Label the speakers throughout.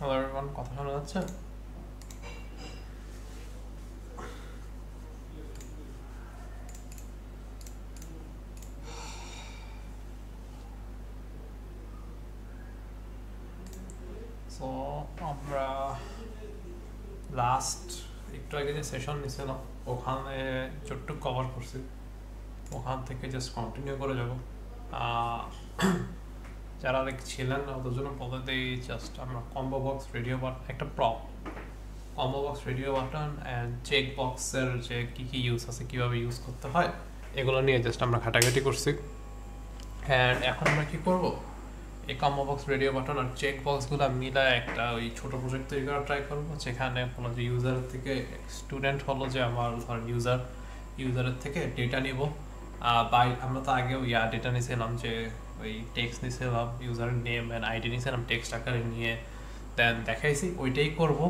Speaker 1: Hello everyone, কথা শোনা যাচ্ছে? সো আমরা লাস্ট একটু আগে যে সেশন নিয়েছিলাম ওখানে ছোট্ট কভার করছি, ওখান থেকে জাস্ট কন্টিনিউ করে যাব। যারা ছিলেন না ওদের জন্য বলে দিই, জাস্ট আমরা কম্বো বক্স রেডিও বাটন, একটা প্রপ combo box radio button and check বক্সের যে কী কী ইউজ আছে, কীভাবে ইউজ করতে হয়, এগুলো নিয়ে জাস্ট আমরা ঘাটাঘাটি করছি। অ্যান্ড এখন আমরা কী করবো, এই কম্বো বক্স রেডিও বাটন আর চেক বক্সগুলো মিলায় একটা ওই ছোটো প্রজেক্ট তৈরি করা ট্রাই করবো, যেখানে হলো যে ইউজার থেকে স্টুডেন্ট হলো যে আমার ধরেন ইউজারের থেকে ডেটা নিব। বাই আমরা তো আগেও ডেটা নিয়েছিলাম, যে ওই টেক্সট নিয়েছিলাম, ইউজারের নেম অ্যান্ড আইডি নিয়েছিলাম টেক্সট আকারে নিয়ে, দেন দেখাইছি ওইটাই করব।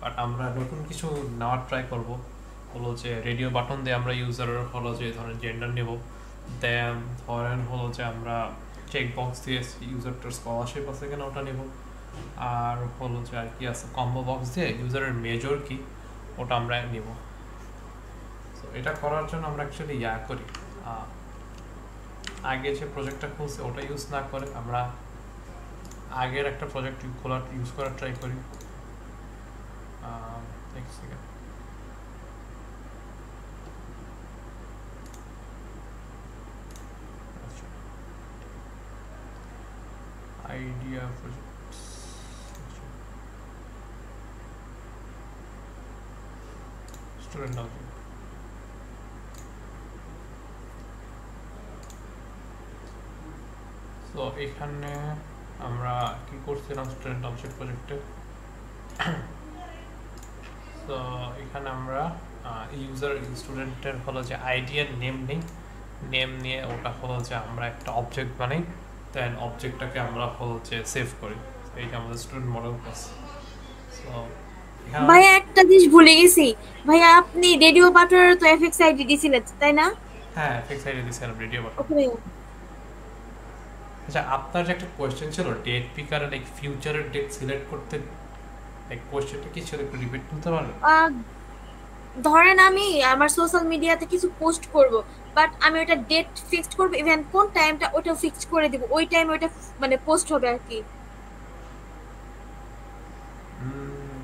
Speaker 1: বাট আমরা নতুন কিছু নেওয়ার ট্রাই করব, হলো যে রেডিও বাটন দিয়ে আমরা ইউজারের হলো যে ধরেন জেন্ডার নেব, দেন ধরেন হলো যে আমরা চেক বক্স দিয়ে ইউজারটার স্কলারশিপ আছে কিনা ওটা নেব, আর হলো যে আর কি আছে কম্বো বক্স দিয়ে ইউজারের মেজর কি ওটা আমরা নেব। তো এটা করার জন্য আমরা অ্যাকচুয়ালি করি, আগে যে প্রজেক্টটা খুলছে ওটা ইউজ না করে আমরা আগের একটা প্রজেক্ট ইউজ করার ট্রাই করি। এক second, idea project, student housing. তো এখানে আমরা কি করছিলাম স্টুডেন্ট অবজেক্ট প্রজেক্টে, তো এখানে আমরা ইউজার স্টুডেন্টের হলো যে আইডি আর নেম নেই, নেম নিয়ে ওটা হলো যে আমরা একটা অবজেক্ট বানাই, দেন অবজেক্টটাকে আমরা হলো যে সেভ করি। এইটা আমাদের স্টুডেন্ট মডেল ক্লাস। সো
Speaker 2: ভাইয়া একটা জিনিস ভুলে গেছি। ভাইয়া আপনি রেডিও বাটনের তো এফএক্স আইডি দিছিলেন তাই না?
Speaker 1: হ্যাঁ, ফিক্স আইডি দিয়েছিলাম রেডিও বাটন।
Speaker 2: ওকে ভাইয়া।
Speaker 1: আচ্ছা, আপনার যে একটা কোয়েশ্চেন ছিল ডেট পিকারে লাইক ফিউচারের ডেট সিলেক্ট করতে, লাইক কোয়েশ্চেনটা কি ছিল, একটু রিপিট করতে পারবেন?
Speaker 2: আহ, ধরেন আমি আমার সোশ্যাল মিডিয়াতে কিছু পোস্ট করব, বাট আমি ওটা ডেট ফিক্সড করব, ইভেন কোন টাইমটা ওটা ফিক্সড করে দিব, ওই টাইমে ওটা মানে পোস্ট হবে আর কি,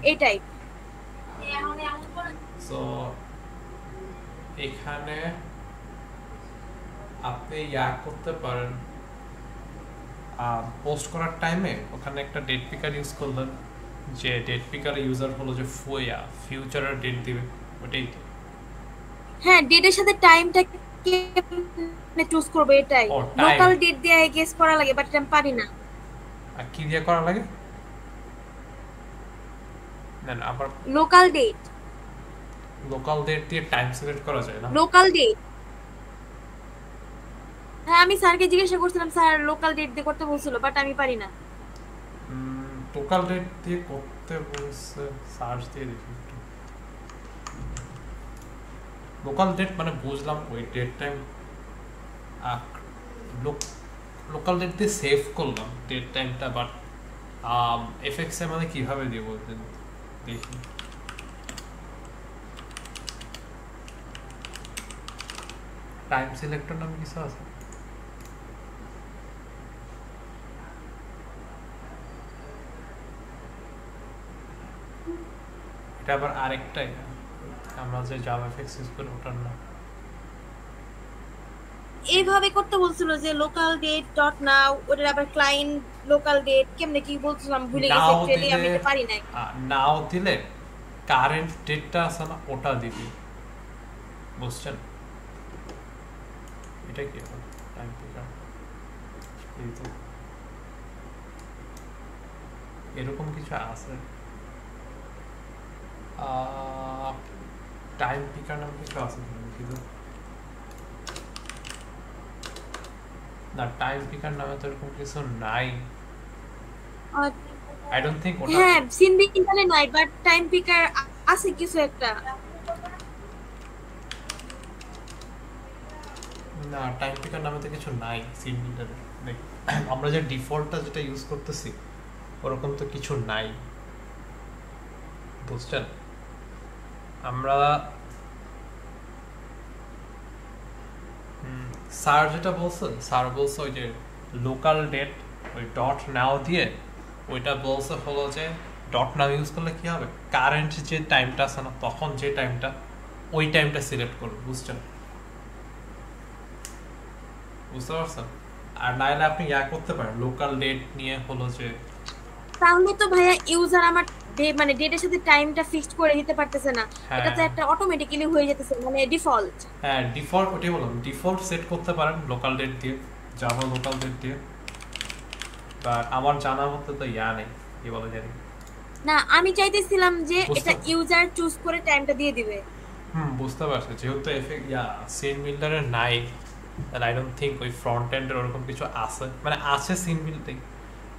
Speaker 2: এই টাইপ।
Speaker 1: সো এখানে আপনি করতে পারেন, পোস্ট করার টাইমে ওখানে একটা ডেট পিকার ইউজ করলেন, যে ডেট পিকারে ইউজার হলো যে ফিউচারের ডেট দিবে, ওটাই তো।
Speaker 2: হ্যাঁ, ডেটের সাথে টাইমটা চুজ করব, এটাই।
Speaker 1: ও টাইম,
Speaker 2: লোকাল ডেট দিয়ে গেস করা লাগে, বাট আমি পারি না।
Speaker 1: আর কি দিয়ে করা লাগে? দেন আবার
Speaker 2: লোকাল ডেট,
Speaker 1: লোকাল ডেট দিয়ে টাইম সিলেক্ট করা যায় না?
Speaker 2: Local date. হ্যাঁ, আমি স্যারকে জিজ্ঞাসা করছিলাম, স্যার লোকাল ডেট দিয়ে করতে বলছিল, বাট আমি পারি না।
Speaker 1: লোকাল ডেট দিয়ে করতে বলছে, সার্চ দিয়ে দেখি একটু। লোকাল ডেট মানে বুঝলাম ওই ডেট টাইম, লোকাল ডেট দিয়ে সেভ করলাম ডেট টাইমটা, বাট এফএক্স এর মানে কিভাবে দিয়ে বলতেন দেখি। টাইম সিলেক্টর নামে কিছু আছে? এটা আবার আরেকটাই, আমরা যে জাভা এফএক্স ইউজ করি ওটার না।
Speaker 2: এইভাবে করতে বলছিল যে লোকাল ডেট ডট নাও, ওটার আবার ক্লায়েন্ট লোকাল ডেট কেমনে কি বলছিলাম, ভুলে গেছি
Speaker 1: নাও
Speaker 2: অ্যাকচুয়ালি,
Speaker 1: দিলে,
Speaker 2: আমি এটা পারি না।
Speaker 1: নাও দিলে কারেন্ট ডেটটা আছে না ওটা দিবি, বুঝছেন? এটা কি টাইম পিকার, এই তো এরকম কিছু আছে, টাইম পিকার নামে কিছু আছে কিন্তু না, টাইম পিকার নামে তো এরকম কিছু নাই।
Speaker 2: আর
Speaker 1: আই ডোন্ট থিঙ্ক ওটা।
Speaker 2: হ্যাঁ, সিন পিকারে নাই, বাট টাইম পিকার আছে কিছু একটা।
Speaker 1: না, টাইম পিকার নামে তো কিছু নাই সিন আমরা যে ডিফল্টটা যেটা ইউজ করতেছি ওরকম তো কিছু নাই। বুঝছেন? আমরা স্যার যেটা বলছেন, স্যার বলছে ওই যে লোকাল ডেট ওই ডট নাও দিয়ে ওইটা বলছে হলো যে ডট নাও ইউজ করলে কি হবে, কারেন্ট যে টাইমটা আছে না তখন যে টাইমটা ওই টাইমটা সিলেক্ট করবে। বুঝছেন? বুঝতে পারছেন? আর নাইলে আপনি ইয়া করতে পারেন লোকাল ডেট নিয়ে হলো যে
Speaker 2: তাহলে তো ভাইয়া ইউজার আমার মানে ডেটের সাথে টাইমটা ফিক্সড করে দিতে পারতেছে না, এটা
Speaker 1: হ্যাঁ
Speaker 2: তো একটা অটোমেটিক্যালি হয়ে যেতেছে মানে ডিফল্ট।
Speaker 1: হ্যাঁ ডিফল্ট, ওটাই বললাম ডিফল্ট সেট করতে পারেন লোকাল ডেট দিয়ে, জাভা লোকাল ডেট দিয়ে। বা আমার জানা মতে তো ইয়া নেই, কি বলে জানি।
Speaker 2: না আমি চাইতেছিলাম যে এটা
Speaker 1: বুঝতে
Speaker 2: ইউজার চুজ করে টাইমটা দিয়ে দিবে।
Speaker 1: বুঝতে পারছি, যেহেতু এফেক্ট ইয়া সিন বিল্ডারের নাই, তাহলে আই ডোন্ট থিঙ্ক ওই ফ্রন্ট এন্ডের ওরকম কিছু আছে, মানে আছে সিন বিল্ডিং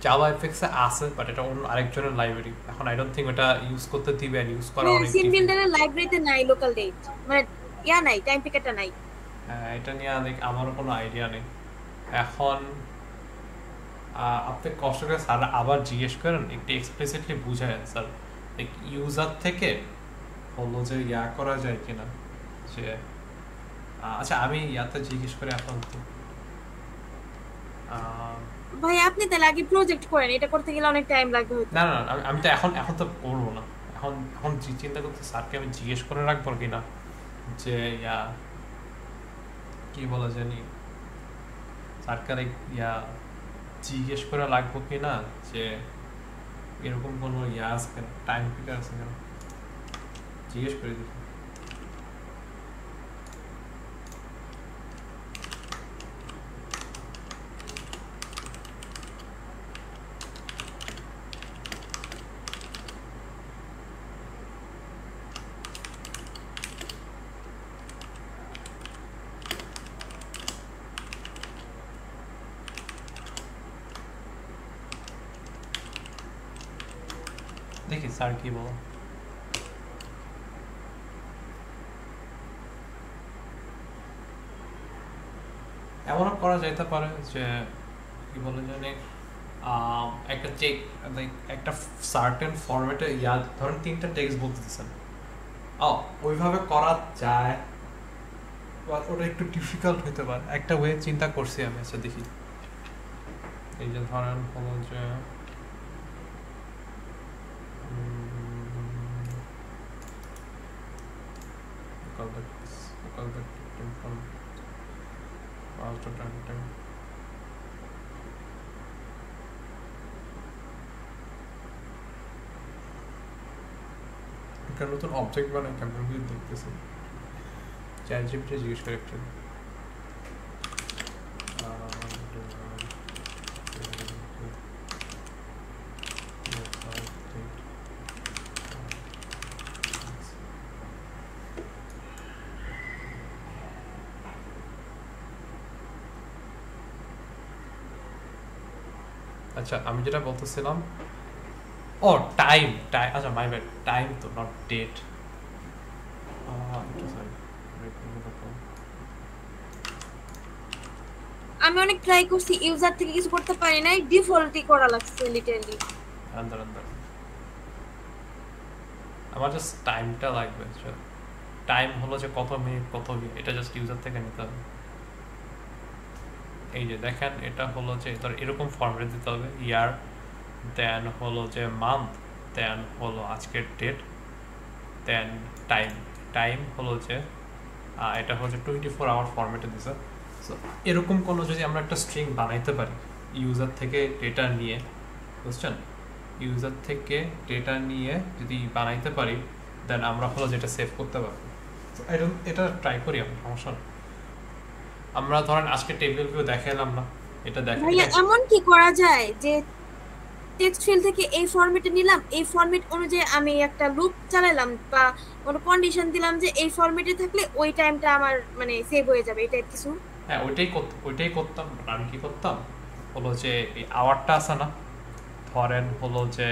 Speaker 1: জাভা এফেক্টসে আছে, বাট এটা অন্য আরেকজনের লাইব্রেরি। এখন আই ডোন্ট থিঙ্ক ওটা ইউজ করতে দিবে, আর ইউজ করা অনেক
Speaker 2: সিন
Speaker 1: ডিফিকাল্ট।
Speaker 2: বিল্ডারের লাইব্রেরিতে নাই লোকাল ডেট, মানে ইয়া নাই, টাইম পিকারটা নাই।
Speaker 1: হ্যাঁ এটা নিয়ে আমারও কোনো আইডিয়া নেই এখন। আপনি কষ্ট করে স্যার আবার জিজ্ঞেস করেন, একটু এক্সপ্লিসিটলি বুঝায় স্যার ইউজার থেকে হলো যে ইয়া করা যায় কিনা, যে আচ্ছা আমি ইয়াতে জিজ্ঞেস করে এখন তো
Speaker 2: ভাই আপনি তাহলে আগে প্রজেক্ট করেন, এটা করতে গেলে অনেক টাইম লাগবে হয়তো।
Speaker 1: না না না, আমি তো এখন এখন তো করবো না। এখন এখন চিন্তা করতে স্যারকে আমি জিজ্ঞেস করে রাখবো কিনা, যে ইয়া কি বলা জানি, স্যারকে ইয়া জিজ্ঞেস করে রাখবো কিনা যে এরকম কোনো ইয়া আছে কেন, টাইম পিকার আছে কেন, জিজ্ঞেস করে দিই। দেখি স্যার কি বলো। এমনও করা যেতে পারে যে কি বলে জানি একটা চেক লাইক একটা সার্টেন ফরম্যাটে ইয়া ধরেন 3টা টেক্সট বক্স দিচ্ছেন, ওইভাবে করা যায়, ওটা একটু ডিফিকাল্ট হতে পারে। একটা ওয়ে চিন্তা করছি আমি, আচ্ছা দেখি। এই যে ধরেন হলো যে একটা নতুন অবজেক্ট বানাই কেমন দেখতেছি, চ্যাট জিপিটি জিজ্ঞেস করে একটু। আচ্ছা আমি যেটা বলতেছিলাম, ও টাইম টাইম, আচ্ছা মাই ব্যাড, টাইম তো নট ডেট।
Speaker 2: আমি অনেক ট্রাই করছি, ইউজার থেকে কিছু করতে পারি নাই, ডিফল্টই করা লাগছে লিটারালি।
Speaker 1: আন্দার আন্দার আমার জাস্ট টাইমটা লাগবে, টাইম হলো যে কত মিনিট কত এটা জাস্ট ইউজার থেকে নিতে হবে। এই যে দেখেন এটা হলো যে ধর এরকম ফর্মেট দিতে হবে, ইয়ার, দেন হলো যে মান্থ, দেন হলো আজকের ডেট, দেন টাইম। টাইম হলো যে এটা হলো যে 24 আওয়ার ফর্মেটে দিছে। সো এরকম কোনো যদি আমরা একটা স্ট্রিং বানাইতে পারি ইউজার থেকে ডেটা নিয়ে, বুঝছেন, ইউজার থেকে ডেটা নিয়ে যদি বানাইতে পারি, দেন আমরা হলো যেটা সেভ করতে পারবো। এটা ট্রাই করি, আমরা সমস্যা না। আমরা ধরেন আজকে টেবিল ভিউ দেখালাম না, এটা দেখেন
Speaker 2: ভাইয়া এমন কি করা যায় যে টেক্সট ফিল্ড থেকে এই ফরম্যাটে নিলাম, এই ফরম্যাট অনুযায়ী আমি একটা লুপ চালালাম বা কোনো কন্ডিশন দিলাম যে এই ফরম্যাটে থাকলে ওই টাইমটা আমার মানে সেভ হয়ে যাবে, এই টাইপ কিছু?
Speaker 1: হ্যাঁ ওইটাই করতাম। আমি কি করতাম হলো যে এই আওয়ারটা আছে না, ধরেন হলো যে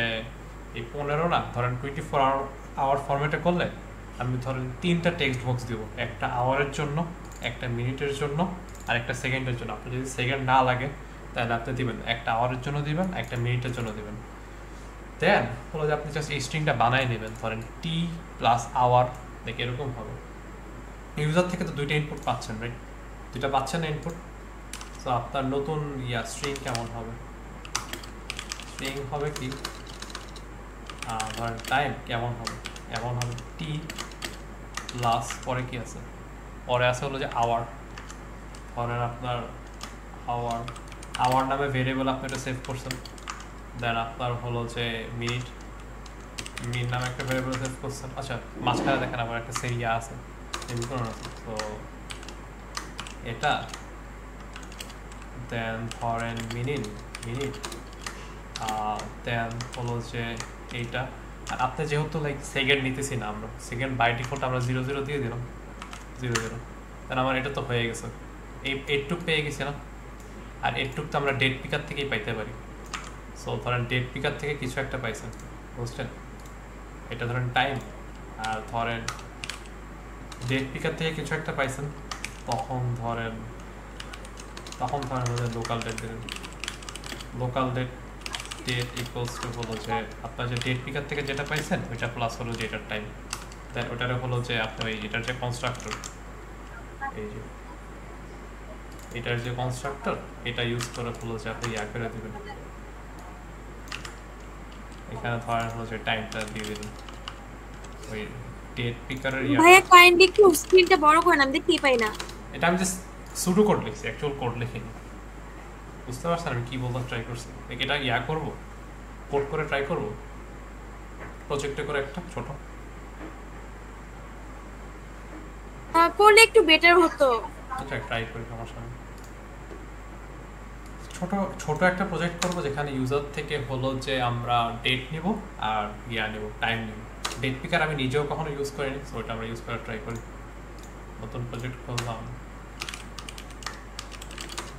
Speaker 1: এই 15 না, ধরেন 24 আওয়ার ফরম্যাটে করলে আমি ধরেন 3টা টেক্সট বক্স দিব, একটা আওয়ারের জন্য, একটা মিনিটের জন্য, আর একটা সেকেন্ডের জন্য। আপনি যদি সেকেন্ড না লাগে তাহলে আপনি দিবেন একটা আওয়ারের জন্য দিবেন, একটা মিনিটের জন্য দিবেন। দেন হলো যে আপনি জাস্ট এই স্ট্রিংটা বানাই নেবেন, ধরেন টি প্লাস আওয়ার, দেখে এরকম হবে। ইউজার থেকে তো দুইটা ইনপুট পাচ্ছেন, রাইট? দুইটা পাচ্ছেন না ইনপুট। সো আপনার নতুন স্ট্রিং কেমন হবে? স্ট্রিং হবে কি, ধরেন টাইম কেমন হবে, এমন হবে টি প্লাস পরে কি আছে, পরে আছে হলো যে আওয়ার। ধরেন আপনার আওয়ার, আওয়ার নামে ভেরিয়েবল আপনি এটা সেভ করছেন। দেন আপনার হলো যে মিনিট, মিনিট নামে একটা ভেরিয়েবল সেভ করছেন। আচ্ছা, মাঝখানে দেখেন আবার একটা সেরিয়া আছে, তো এটা দেন ধরেন মিনিট, মিনিট দেন হলো যে এইটা। আর আপনি যেহেতু লাইক সেকেন্ড নিতেছি না, আমরা সেকেন্ড বাই ডিফল্ট আমরা 0 0 দিয়ে দিলাম, 0 0। দেন আমার এটা তো হয়ে গেছে, এই এইটুক পেয়ে গেছি না। আর এইটুক তো আমরা ডেট পিকার থেকেই পাইতে পারি। সো ধরেন ডেট পিকার থেকে কিছু একটা পাইছেন, বুঝছেন? এটা ধরেন টাইম, আর ধরেন ডেট পিকার থেকে কিছু একটা পাইছেন, তখন ধরেন লোকাল ডেট দেবেন। লোকাল ডেট ইকুয়ালস টু হলো যে আপনার যে ডেট পিকার থেকে যেটা পাইছেন ওইটা প্লাস হলো যে এটার টাইম। দেন ওটারে হলো যে আপনার এটার যে কনস্ট্রাক্টর, এই যে এটার যে কনস্ট্রাক্টর, এটা ইউজ করে হলো যে আপনি করে দেবেন। এখানে ধরেন হলো যে টাইমটা দিয়ে দিবেন ওই ডেট পিকারের
Speaker 2: ভাইয়া কাইন্ডলি একটু স্ক্রিনটা বড় করেন, আমি দেখতেই পাই না।
Speaker 1: এটা আমি জাস্ট সুডো কোড লিখছি, অ্যাকচুয়াল কোড লিখিনি। বুঝতে পারছেন আমি কি বলতে ট্রাই করছি? এটা করব, কোড করে ট্রাই করব, প্রজেক্টে করে একটা ছোট
Speaker 2: করলে একটু বেটার হতো।
Speaker 1: আচ্ছা ট্রাই করি, সমস্যা নেই। ছোট একটা প্রজেক্ট করব যেখানে ইউজার থেকে হলো যে আমরা ডেট নিব আর নিব, টাইম নিব। ডেট পিকার আমি নিজেও কখনো ইউজ করিনি, সো ওটা আমরা ইউজ করার ট্রাই করি। নতুন প্রজেক্ট করলাম,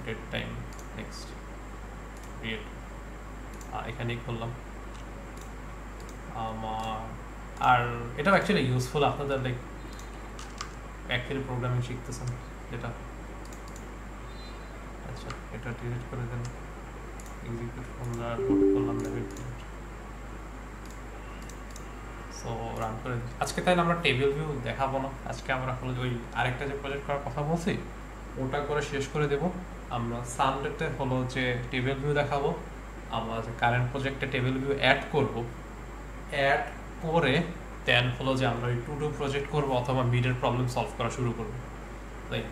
Speaker 1: ডেট টাইম, নেক্সট ক্রিয়েট, এখানেই করলাম আমার। আর এটাও অ্যাকচুয়ালি ইউজফুল আপনাদের লাইক অ্যাকচুয়ালি প্রোগ্রামিং শিখতেছেন যেটা। আচ্ছা এটা ডিলিট করে দেন, এক্সিকিউট করলাম, লোড করলাম, সো রান করে। আজকে তাইলে আমরা টেবিল ভিউ দেখাবো না, আজকে আমরা হলো ওই আরেকটা যে প্রজেক্ট করার কথা বলছি ওটা করে শেষ করে দেব। আমরা সানডেতে হলো যে টেবিল ভিউ দেখাবো, আমরা যে কারেন্ট প্রজেক্টে টেবিল ভিউ অ্যাড করব, অ্যাড করে দেন হলো যে আমরা ওই টু ডু প্রজেক্ট করবো অথবা মিডের প্রবলেম সলভ করা শুরু করবো। লাইক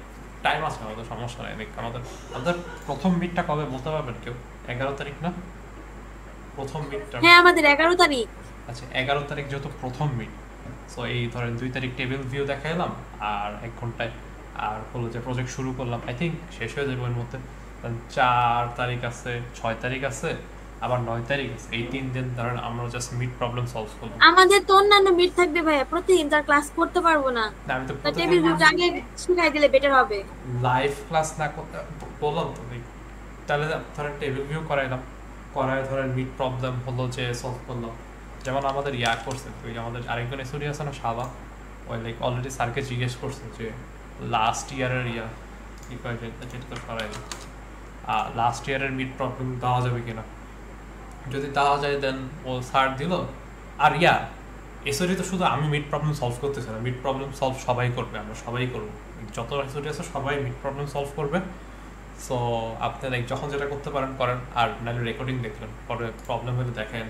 Speaker 1: টাইম আছে, আমাদের সমস্যা নেই। লাইক আমাদের প্রথম মিডটা কবে বলতে পারবেন কেউ? 11 তারিখ না প্রথম মিডটা?
Speaker 2: হ্যাঁ আমাদের 11 তারিখ।
Speaker 1: আচ্ছা 11 তারিখ যেহেতু প্রথম মিড, সো এই ধরেন 2 তারিখ টেবিল ভিউ দেখাইলাম আর 1 ঘন্টায়, আর হলো যে প্রজেক্ট শুরু করলাম, আই থিঙ্ক শেষ হয়ে যাবে এর মধ্যে। 4 তারিখ আছে, 6 তারিখ আছে, আবার 9 তারিখ আছে। এই 3 দিন ধরেন আমরা জাস্ট মিড প্রবলেম সলভ করব।
Speaker 2: আমাদের তো অন্যান্য মিড থাকবে ভাইয়া, প্রতিদিন তার ক্লাস করতে পারবো না।
Speaker 1: আমি তো
Speaker 2: টেবিল ভিউটা আগে শিখাই দিলে বেটার হবে।
Speaker 1: লাইভ ক্লাস না করতে বললাম তো, তাহলে ধরেন টেবিল ভিউ করাইলাম, করায় ধরেন মিড প্রবলেম হলো যে সলভ করলাম। যেমন আমাদের করছে, ওই আমাদের আরেকজন এসওডি আছে না সাবা, ওই লাইক অলরেডি স্যারকে জিজ্ঞেস করছে যে লাস্ট ইয়ারের যেটা তো সরাই লাস্ট ইয়ারের মিড প্রবলেম দেওয়া যাবে কিনা। যদি দেওয়া যায় দেন ও স্যার দিল। আর এসওডি তো শুধু আমি মিড প্রবলেম সলভ করতেছি না, মিড প্রবলেম সলভ সবাই করবে, আমরা সবাই করবো, যত এসওডি আছে সবাই মিড প্রবলেম সলভ করবে। সো আপনি লাইক যখন যেটা করতে পারেন করেন, আর নাহলে রেকর্ডিং দেখলেন, পরে প্রবলেম হলে দেখেন,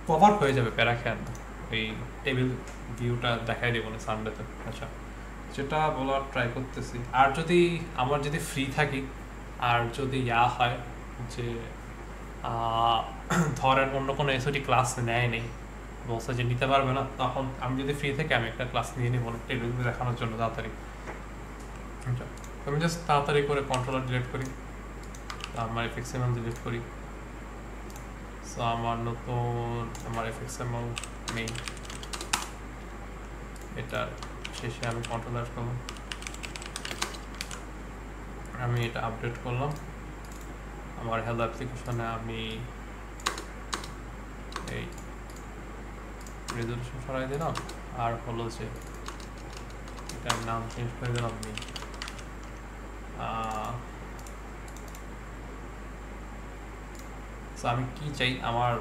Speaker 1: কভার হয়ে যাবে, প্যারা খেয়াল না। এই টেবিল ভিউটা দেখাই দেবো না সানডেতে। আচ্ছা যেটা বলার ট্রাই করতেছি, আর যদি আমার যদি ফ্রি থাকি, আর যদি হয় যে ধরেন অন্য কোনো এসওডি ক্লাস নেয় নেই, বলছে যে নিতে পারবে না, তখন আমি যদি ফ্রি থাকি আমি একটা ক্লাস নিয়ে নিব টেবিল ভিউ দেখানোর জন্য তাড়াতাড়ি। আচ্ছা আমি জাস্ট তাড়াতাড়ি করে কন্ট্রোলার ডিলিট করি, আমার এফএক্সএমএল ডিলিট করি। সো আমার নতুন আমার এফএক্সএমএল নেই, এটা শেষে আমি কন্ট্রোলার করব, আমি এটা আপডেট করলাম আমার হেলথ অ্যাপ্লিকেশনে। আমি এই রেজলিউশন সরাই দিলাম, আর হলো যে এটার নাম চেঞ্জ করে দিলাম আমি সো আমি কি চাই, আমার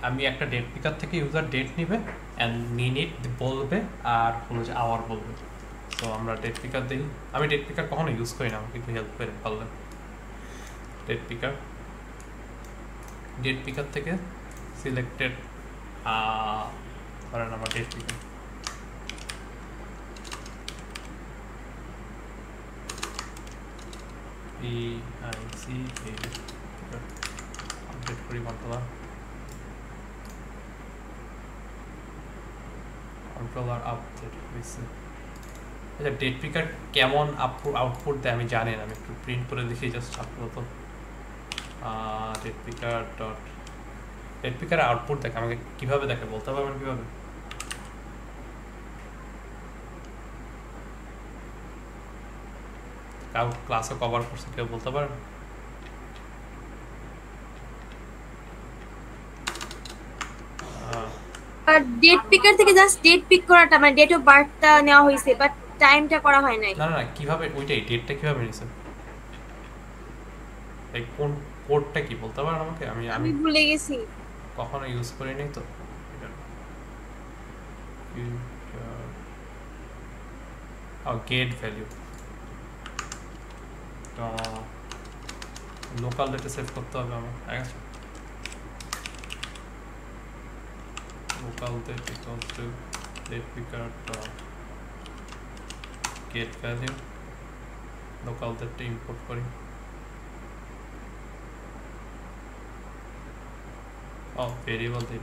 Speaker 1: আমি একটা ডেট পিকার থেকে ইউজার ডেট নিবে অ্যান্ড মিনিট বলবে আর হলো যে আওয়ার বলবে। সো আমরা ডেট পিকার দিই। আমি ডেট পিকার কখনো ইউজ করি না, আমাকে একটু হেল্প করে পারলে। ডেট পিকার থেকে সিলেক্টেড ধরেন আমার ডেট পিকার আপডেট করি কন্ট্রোলার আপডেট হয়েছে। আচ্ছা, ডেট পিকার কেমন আউটপুট দেয় আমি জানি না, আমি একটু প্রিন্ট করে দেখি জাস্ট আপাতত। ডেট পিকার আউটপুট দেখে আমাকে কীভাবে দেখে বলতে পারবেন কীভাবে? কাউ ক্লাসে কভার করছে কেউ বলতে পারেন?
Speaker 2: আর ডেট পিকার থেকে জাস্ট ডেট পিক করাটা মানে ডেট অফ বার্থটা নেওয়া হয়েছে বাট টাইমটা করা হয় নাই।
Speaker 1: না না, কিভাবে ওইটাই ডেটটা কিভাবে নিছে, এই কোন কোডটা কি বলতে পারেন আমাকে?
Speaker 2: আমি ভুলে গেছি,
Speaker 1: কখনো ইউজ করিনি তো। Get value local data save করতে হবে আমার, ঠিক আছে? Local date equals to date picker get value, local data import করি। ভেরিয়েবল দিই,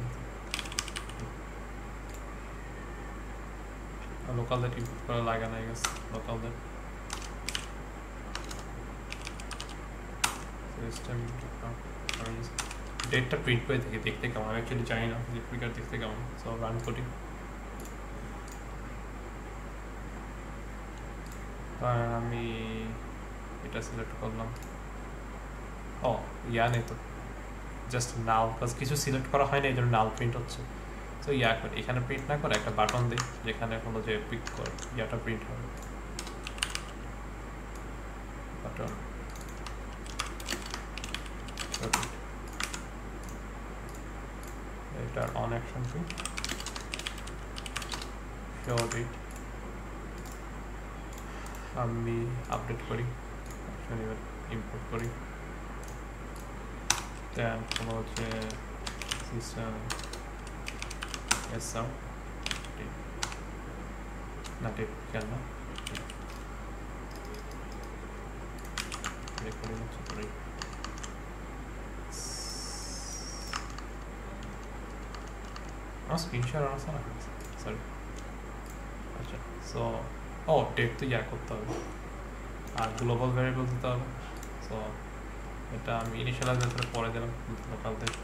Speaker 1: লোকাল ডেটা ইম্পোর্ট করা লাগে না, গেছে লোকাল ডেটা সিস্টেম। আমি ডেটটা প্রিন্ট করে থাকি, দেখতে কেমন আমি অ্যাকচুয়ালি জানি না ডেট পিকার দেখতে কেমন। সো রান করি, আমি এটা সিলেক্ট করলাম। নেই তো, জাস্ট নাল, কাজ কিছু সিলেক্ট করা হয় না, এই জন্য নাল প্রিন্ট হচ্ছে। সো করি, এখানে প্রিন্ট না করে একটা বাটন দিই যেখানে হলো যে পিক করে প্রিন্ট হবে। বাটন এটার on action to show date, আমি আপডেট করি, এবার ইম্পোর্ট করি। দেন কোনো হচ্ছে সিস্টেম এসআর না ডেট কেন রেকর্ডিং হচ্ছে করি। আমার স্ক্রিনশট আছে না, সরি। আচ্ছা, সো ডেট তো করতে হবে আর গ্লোবাল ভ্যারিয়েবল দিতে হবে। সো এটা আমি ইনিশিয়ালাইজ মেথডে পরে দিলাম, লোকাল ডেট।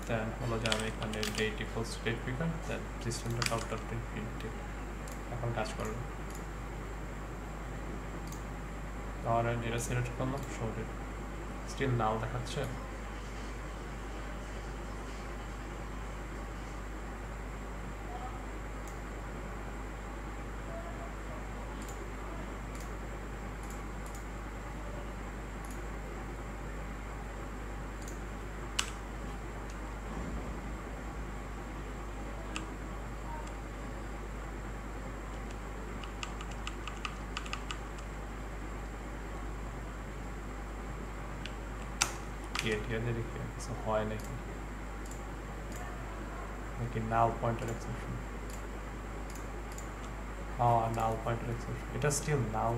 Speaker 1: দেন হলো যে আমি এখানে ডেট ইকুয়ালস ডেট পিকার, দেন সিস্টেমটা কাউন্টার প্রিন্ট ডেট এখন কাজ করবে। তাহলে এটা সিলেক্ট করলাম, শো ডেট, স্টিল নাও দেখাচ্ছে। দেখি কিছু হয় নাকি, নাল পয়েন্টার এক্সেপশন। নাল পয়েন্টার এক্সেপশন, এটা স্টিল নাল।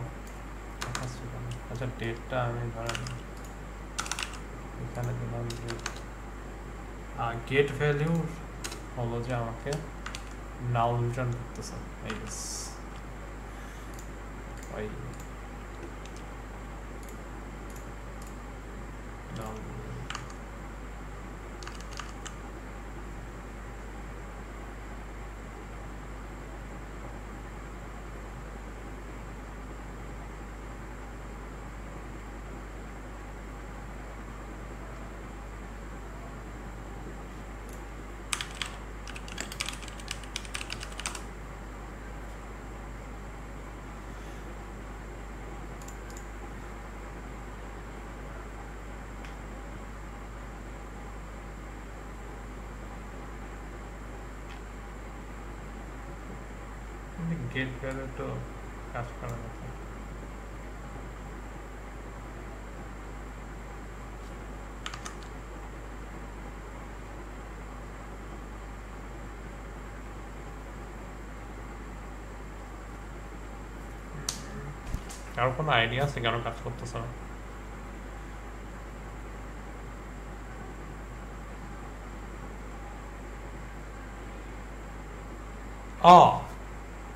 Speaker 1: আচ্ছা, ডেটটা আমি ধরেন এখানে দিলাম ডেট, গেট ভ্যালু হলো যে আমাকে নাল রিটার্ন করতেছে। নাল গেট ভ্যালু তো কাজ করার কথা। কারো কোনো আইডিয়া আছে কেন কাজ করতেছে না?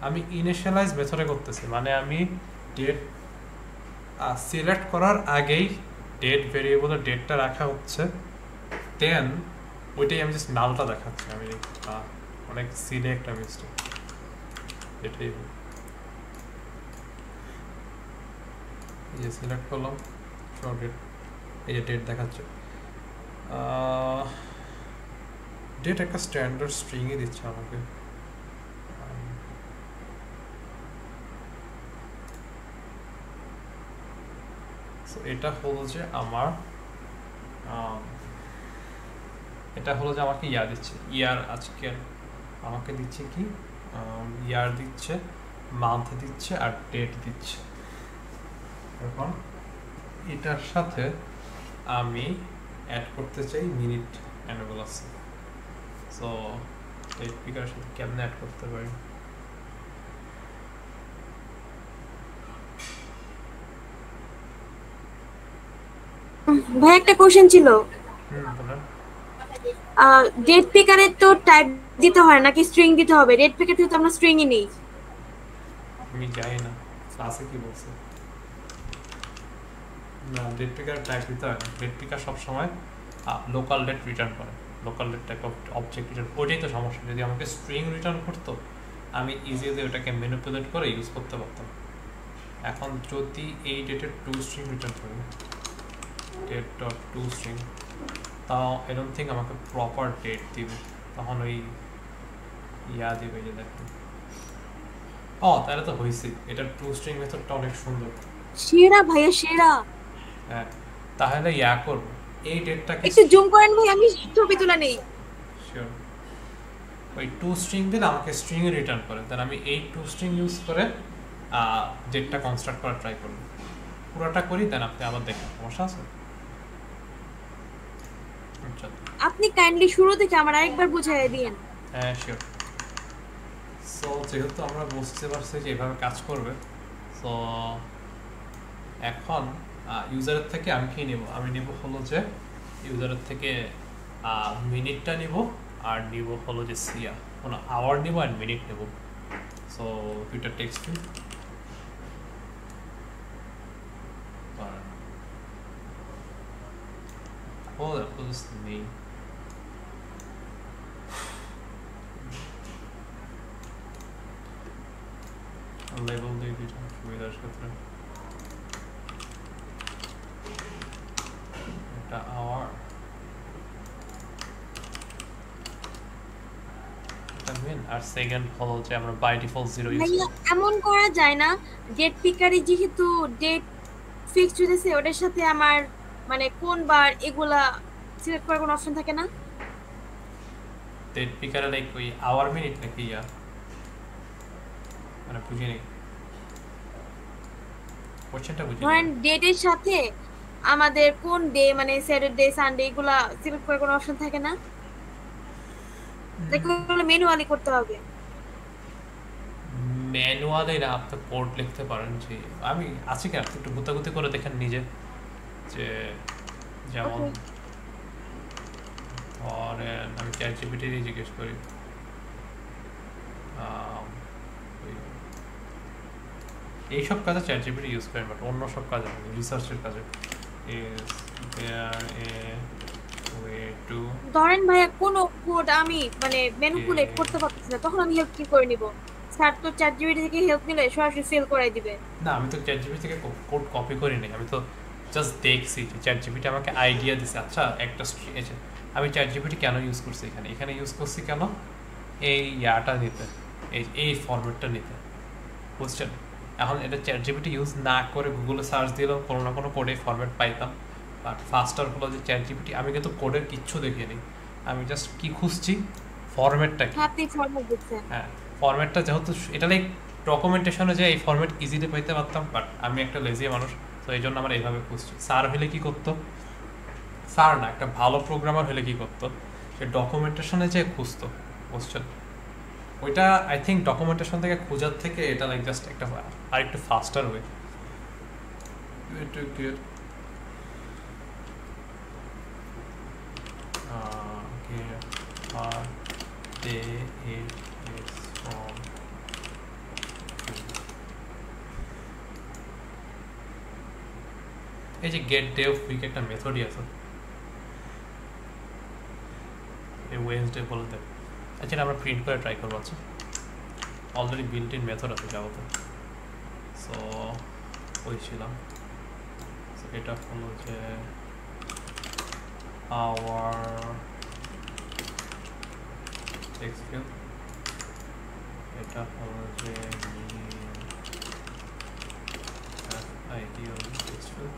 Speaker 1: আমি ইনিশিয়ালাইজ মেথডে করতেছি, মানে আমি ডেট সিলেক্ট করার আগেই ডেট ভেরিয়েবলের ডেটটা রাখা হচ্ছে, দেন ওইটাই আমি জাস্ট নালটা দেখাচ্ছি। আমি অনেক সিলে একটা মিস্টেক, এটাই এই যে সিলেক্ট করলাম শর্ট ডেট, এই যে ডেট দেখাচ্ছে। ডেট একটা স্ট্যান্ডার্ড স্ট্রিংই দিচ্ছে আমাকে। এটা হলো যে আমার আমাকে ইয়ার দিচ্ছে, ইয়ার আজকে আমাকে দিচ্ছে কি ইয়ার দিচ্ছে, মান্থ দিচ্ছে আর ডেট দিচ্ছে। এখন এটার সাথে আমি অ্যাড করতে চাই মিনিট অ্যানাবলাস। সো ডেট পিকারের সাথে কেমনে অ্যাড করতে পারি?
Speaker 2: ভাই একটা কোশ্চেন ছিল,
Speaker 1: বলেন।
Speaker 2: ডেট পিকারে তো টাইপ দিতে হয় নাকি স্ট্রিং দিতে হবে? ডেট পিকার তো আমরা স্ট্রিংই নেই।
Speaker 1: আমি জানি না ক্লাসে কি বলছে। না, ডেট পিকার টাইপ দিতে হয় না। ডেট পিকার সবসময় লোকাল ডেট রিটার্ন করে, local date type of object return. ওইটাই তো সমস্যা। যদি আমাকে স্ট্রিং রিটার্ন করতো আমি ইজিলি ওটাকে ম্যানিপুলেট করে ইউজ করতে পারতাম। এখন যদি এই ডেটের টু স্ট্রিং রিটার্ন করি, ডেট ডট টু স্ট্রিং, তাও আই ডোন্ট থিঙ্ক আমাকে প্রপার ডেট দিবে, তখন ওই ইয়া দিবে যে দেখুন। তাহলে তো হয়েছে, এটার টু স্ট্রিং মেথডটা অনেক সুন্দর।
Speaker 2: সেরা ভাইয়া সেরা।
Speaker 1: হ্যাঁ, তাহলে ইয়া করব, এই ডেটটাকে
Speaker 2: একটু জুম করেন ভাই, আমি ছবি তুলে নেই।
Speaker 1: শিওর। ওই টু স্ট্রিং দিলে আমাকে স্ট্রিং রিটার্ন করে, দেন আমি এই টু স্ট্রিং ইউজ করে ডেটটা কনস্ট্রাক্ট করার ট্রাই করব। পুরোটা করি, দেন আপনি আবার দেখেন, সমস্যা আছে?
Speaker 2: আপনি কাইন্ডলি শুরু থেকে আমার আরেকবার বুঝাইয়া দিয়েন।
Speaker 1: হ্যাঁ শিওর। সো যেহেতু আমরা বুঝতে পারছি যে এভাবে কাজ করবে, সো এখন ইউজারের থেকে আমি কি নেব? আমি নেব হলো যে ইউজারের থেকে মিনিটটা নেব, আর নেব হলো যে কোনো আওয়ার নেব আর মিনিট নেব। সো দুইটা টেক্সট ফিল্ড, নেই লেবেল দিয়ে দুইটা সুবিধার ক্ষেত্রে। এটা আওয়ার, এটা মেন, আর সেকেন্ড হলো যে আমরা বাই ডিফল্ট 0 ইউজ করি।
Speaker 2: এমন করা যায় না ডেট পিকারে যেহেতু ডেট ফিক্সড হয়েছে ওটার সাথে আমার মানে কোন বার এগুলা সিলেক্ট করার কোনো অপশন থাকে না?
Speaker 1: ডেট পিকারে লাইক ওই আওয়ার মিনিট নাকি ইয়া, মানে বুঝি নেই কোশ্চেনটা বুঝি।
Speaker 2: ধরেন ডেটের সাথে আমাদের কোন ডে মানে স্যাটারডে সানডে এগুলা সিলেক্ট করার কোনো অপশন থাকে না? এগুলো ম্যানুয়ালি করতে হবে।
Speaker 1: ম্যানুয়ালি না, আপনি কোড লিখতে পারেন। যে আমি আছি কি আপনি একটু গুতাগুতি করে দেখেন নিজে, যে যেমন ধরেন আমি চ্যাট জিপিটি জিজ্ঞেস করি এইসব কাজে চ্যাট জিপিটি ইউজ করেন, বাট অন্য সব কাজে রিসার্চের কাজে is there a way to
Speaker 2: ধরেন ভাইয়া কোন কোড আমি মানে ম্যানিপুলেট করতে পারতেছি না, তখন আমি হেল্প কি করে নিব? স্যার তো চ্যাট জিপিটি থেকে হেল্প নিলে সরাসরি ফিল করাই দিবে।
Speaker 1: না, আমি তো চ্যাট জিপিটি থেকে কোড কপি করি নাই, আমি তো জাস্ট দেখছি যে চ্যাট জিপিটি আমাকে আইডিয়া দিছে। আচ্ছা একটা আমি চ্যাট জিপিটি কেন ইউজ করছি, এখানে ইউজ করছি কেন, এই ইয়াটা নিতে, এই ফরম্যাটটা নিতে, বুঝছেন? এখন এটা চ্যাট জিপিটি ইউজ না করে গুগলে সার্চ দিলেও কোনো না কোনো কোডে ফরম্যাট পাইতাম, বাট ফার্স্টার হলো যে চ্যাট জিপিটি। আমি কিন্তু কোডের কিচ্ছু দেখিনি, আমি জাস্ট কি খুঁজছি, ফরম্যাটটা কি।
Speaker 2: আপনি ফরম্যাট দিচ্ছেন?
Speaker 1: হ্যাঁ, ফরম্যাটটা যেহেতু এটা লাইক ডকুমেন্টেশনে যে এই ফরম্যাট ইজিলি পাইতে পারতাম, বাট আমি একটা লেজি মানুষ, তো এই জন্য আমার এইভাবে খুঁজছি। স্যার হলে কি করতো, স্যার না, একটা ভালো প্রোগ্রামার হলে কি করতো, সে ডকুমেন্টেশনে যে খুঁজতো, বুঝছেন? ওইটা আই থিঙ্ক ডকুমেন্টেশন থেকে খোঁজার থেকে এটা লাইক জাস্ট একটা আর একটু ফাস্টার ওয়ে টু গেট এই যে গেট ডে অফ উইক একটা মেথডই আছে, এই ওয়েনসডে বলতে। আচ্ছা আমরা প্রিন্ট করে ট্রাই করবো। আচ্ছা অলরেডি বিল্ট ইন মেথড আছে যাবতে, সো ওই ছিলাম। এটা হলো যে আওয়ার টেক্সট ফিল্ড, এটা হলো যে আইডিয়াল টেক্সট ফিল্ড।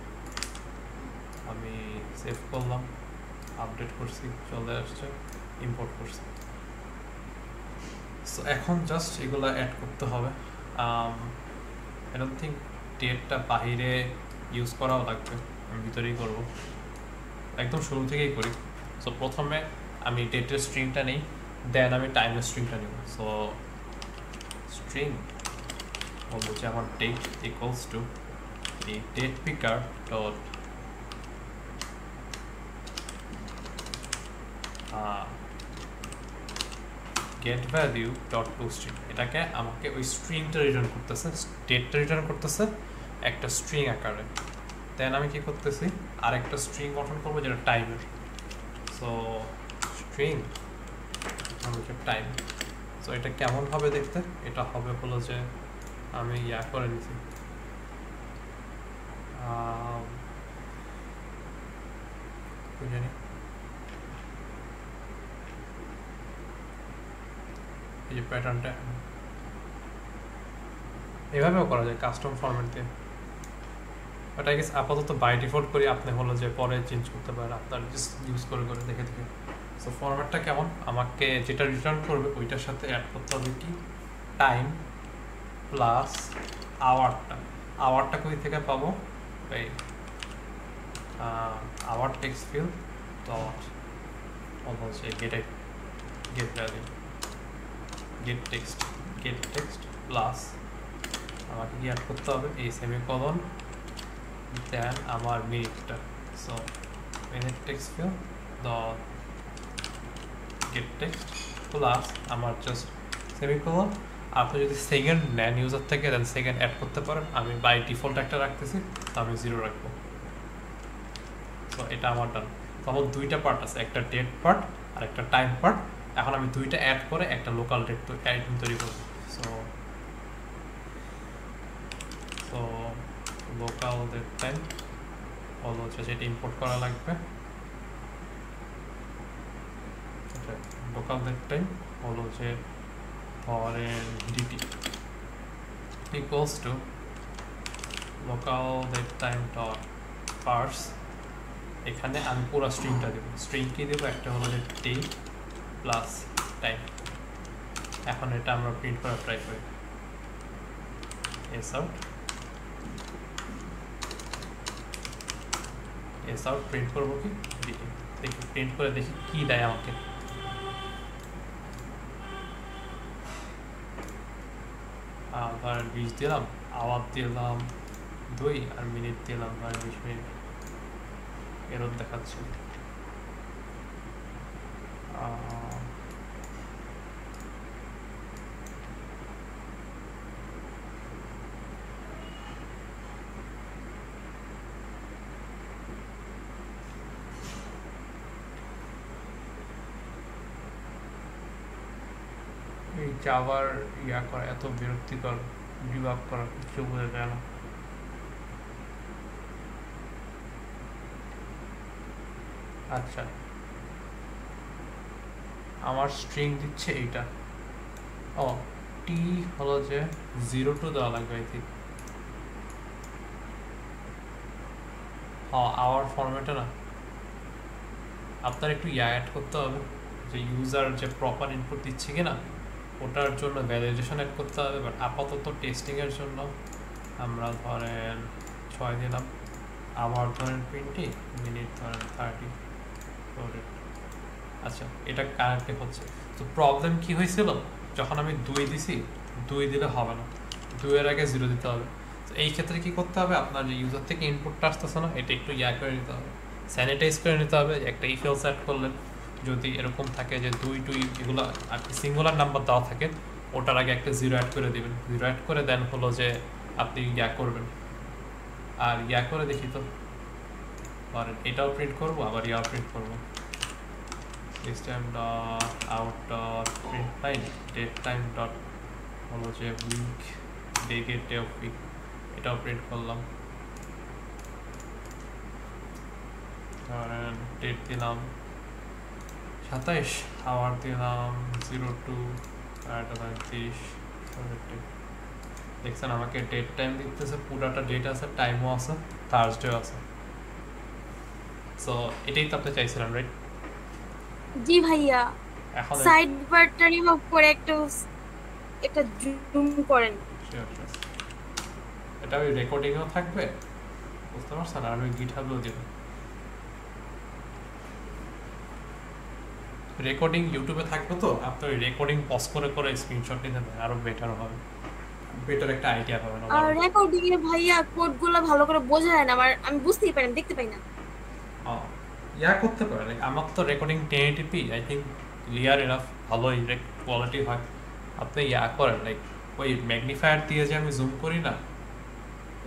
Speaker 1: আমি সেভ করলাম, আপডেট করছি, চলে আসছে, ইম্পোর্ট করছি। সো এখন জাস্ট এগুলো অ্যাড করতে হবে। আই ডোন্ট থিঙ্ক ডেটটা বাহিরে ইউজ করাও লাগবে, আমি ভিতরেই করবো, একদম শুরু থেকেই করি। সো প্রথমে আমি ডেটের স্ট্রিংটা নিই, দেন আমি টাইমের স্ট্রিংটা নিব। সো স্ট্রিং বলবো যে আমার ডেট ইকুয়ালস টু এই date picker dot get value dot to string. এটাকে আমাকে ওই স্ট্রিংটা রিটার্ন করতেছে, ডেটটা রিটার্ন করতেছে একটা স্ট্রিং আকারে। দেন আমি কি করতেছি, আর একটা স্ট্রিং গঠন করবো যেটা টাইমের। So string time. সো এটা কেমন হবে দেখতে, এটা হবে হলো যে আমি ইয়া করে নিছি, জানি এই যে প্যাটার্নটা এভাবেও করা যায় কাস্টম ফরম্যাট দিয়ে, বাট আই গেস আপাতত বাই ডিফল্ট করি, আপনি হলো যে পরে চেঞ্জ করতে পারেন আপনার জাস্ট ইউজ করে করে দেখে দেখে। সো ফরম্যাটটা কেমন, আমাকে যেটা রিটার্ন করবে ওইটার সাথে অ্যাড করতে হবে কি, টাইম প্লাস আওয়ারটা। আওয়ারটা কই থেকে পাবো, এই আওয়ার টেক্সট ফিল্ড ডট হচ্ছে get value get text plus আমাকে কি অ্যাড করতে হবে, এই সেমিকলন দেন আমার মিনিটটা। So minute text field dot get text plus আমার জাস্ট সেমিকলন। আপনি যদি সেকেন্ড নেন ইউজার থেকে দেন সেকেন্ড অ্যাড করতে পারেন, আমি বাই ডিফল্ট একটা রাখতেছি, তো আমি 0 রাখবো। সো এটা আমার ডান। তো আমার দুইটা পার্ট আছে, একটা ডেট পার্ট আর একটা টাইম পার্ট। এখন আমি দুইটা অ্যাড করে একটা লোকাল ডেট তৈরি করবো। সো লোকাল ডেট টাইম হলো হচ্ছে সেটা ইম্পোর্ট করা লাগবে। লোকাল ডেট টাইম হলো যে ধরেন DT equals to local date time dot parse. এখানে আমি পুরো স্ট্রিংটা দেবো। স্ট্রিং কি দেবো, একটা হলো যে ডেট প্লাস টাইম। এখন এটা আমরা প্রিন্ট করা ট্রাই করি, এস আউট প্রিন্ট করবো কি, দেখি প্রিন্ট করে দেখি কি দেয় আমাকে। ধরেন 20 দিলাম, আওয়ার দিলাম 2 আর মিনিট দিলাম ধরেন 20 মিনিট, এরর দেখাচ্ছে। এই জাভার ইয়া করা এত বিরক্তিকর, ডিবাগ করা কিছু বোঝা যায় না। আচ্ছা আমার স্ট্রিং দিচ্ছে এইটা, ও টি হলো যে 0 to দেওয়া লাগবে আই থিঙ্ক। হ্যাঁ আওয়ার ফরম্যাটে না, আপনার একটু ইয়া অ্যাড করতে হবে যে ইউজার যে প্রপার ইনপুট দিচ্ছে কিনা ওটার জন্য ভ্যালিডেশন অ্যাড করতে হবে, বাট আপাতত টেস্টিংয়ের জন্য আমরা ধরেন 6 দিলাম, আবার ধরেন 20, মিনিট ধরেন 30। আচ্ছা, এটা কারেক্টলি হচ্ছে। তো প্রবলেম কি হয়েছিল, যখন আমি 2 দিছি, 2 দিলে হবে না, 2 এর আগে 0 দিতে হবে। তো এই ক্ষেত্রে কি করতে হবে, আপনার যে ইউজার থেকে ইনপুটটা আসতেছে না, এটা একটু করে নিতে হবে, স্যানিটাইজ করে নিতে হবে। একটা ইফেল সেট করলেন, যদি এরকম থাকে যে 2 এগুলো আর কি সিঙ্গুলার নাম্বার দেওয়া থাকে, ওটার আগে একটা 0 অ্যাড করে দিবেন। 0 অ্যাড করে দেন হলো যে আপনি করবেন। আর করে দেখি তো, আর এটাও প্রিন্ট করবো, আবার প্রিন্ট করবো। system dot out dot println date time dot হলো যে week day of week, এটাও প্রিন্ট করলাম। ধরেন ডেট দিলাম 27, আওয়ার দিলাম 02, 30। দেখছেন আমাকে ডেট টাইম দিতেছে, পুরাটা ডেট আছে, টাইমও আছে, থার্সডে আছে। সো এটাই তো আপনি চাইছিলেন, রাইট?
Speaker 2: জি ভাইয়া।
Speaker 1: এখন
Speaker 2: সাইড বারটা রিমুভ করে একটা জুম করেন।
Speaker 1: এটা ওই রেকর্ডিংও থাকবে, বুঝতে পারছেন? আর আমি গিটহাবেও দেব। রেকর্ডিং ইউটিউবে থাকবে, তো আপনি ওই রেকর্ডিং পজ করে করে স্ক্রিনশট নিতে পারেন, আরো বেটার হবে, বেটার একটা আইডিয়া পাবেন।
Speaker 2: আর রেকর্ডিং এ ভাইয়া কোডগুলো ভালো করে বোঝা যায় না, আমি বুঝতেই পারি না, দেখতে পাই না।
Speaker 1: করতে পারেন, আমার তো recording 1080p I think clear enough, ভালো কোয়ালিটি হয়। আপনি করেন, লাইক ওই ম্যাগনিফায়ার দিয়ে যে আমি জুম করি না,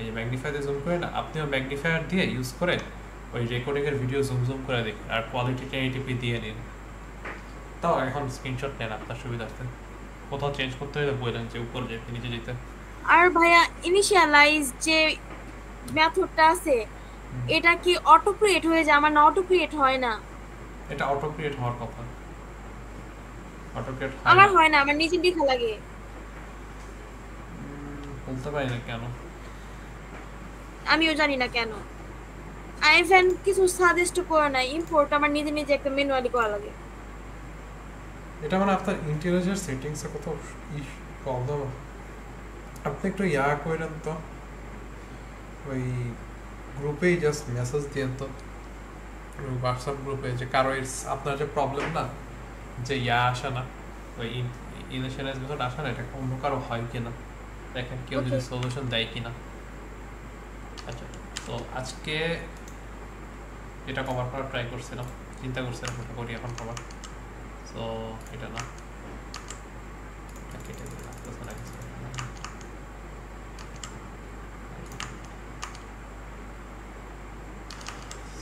Speaker 1: এই ম্যাগনিফায়ার দিয়ে জুম করি না, আপনিও ম্যাগনিফায়ার দিয়ে ইউজ করে ওই রেকর্ডিংয়ের ভিডিও জুম করে দেখুন, আর কোয়ালিটি 1080p দিয়ে নিন। তাও এখন স্ক্রিনশট নেন আপনার সুবিধার্থে, কোথাও চেঞ্জ করতে হলে বললেন যে উপরে যেতে, নিচে যেতে।
Speaker 2: আর ভাইয়া ইনিশিয়ালাইজ যে মেথডটা আছে, এটা কি অটো ক্রিয়েট হয়ে যায়? আমার না অটো ক্রিয়েট হয় না।
Speaker 1: এটা অটো ক্রিয়েট হওয়ার কথা, অটো ক্রিয়েট
Speaker 2: আমার হয় না, আমার নিজে দেখা লাগে।
Speaker 1: বলতে পারি না কেন,
Speaker 2: আমিও জানি না কেন। আইভেন কিছু সাজেস্ট করে না, ইম্পোর্ট আমার নিজে একটা ম্যানুয়ালি করা লাগে।
Speaker 1: এটা মানে আপনার ইন্টেলিজেন্স সেটিংসে কোথাও প্রবলেম। আপনি একটু করেন তো, ওই গ্রুপেই জাস্ট মেসেজ দিয়ে তো, হোয়াটসঅ্যাপ গ্রুপে, যে কারো আপনার যে প্রবলেম না, যে আসে না, ওই ইনিশিয়ালাইজ মেথড আসে না, এটা অন্য কারো হয় কিনা দেখেন, কেউ যদি সলিউশন দেয় কিনা। আচ্ছা, তো আজকে এটা কভার করার ট্রাই করছিলাম, চিন্তা করছিলাম এটা করি এখন কভার। সো এটা না, কেটে দিলাম।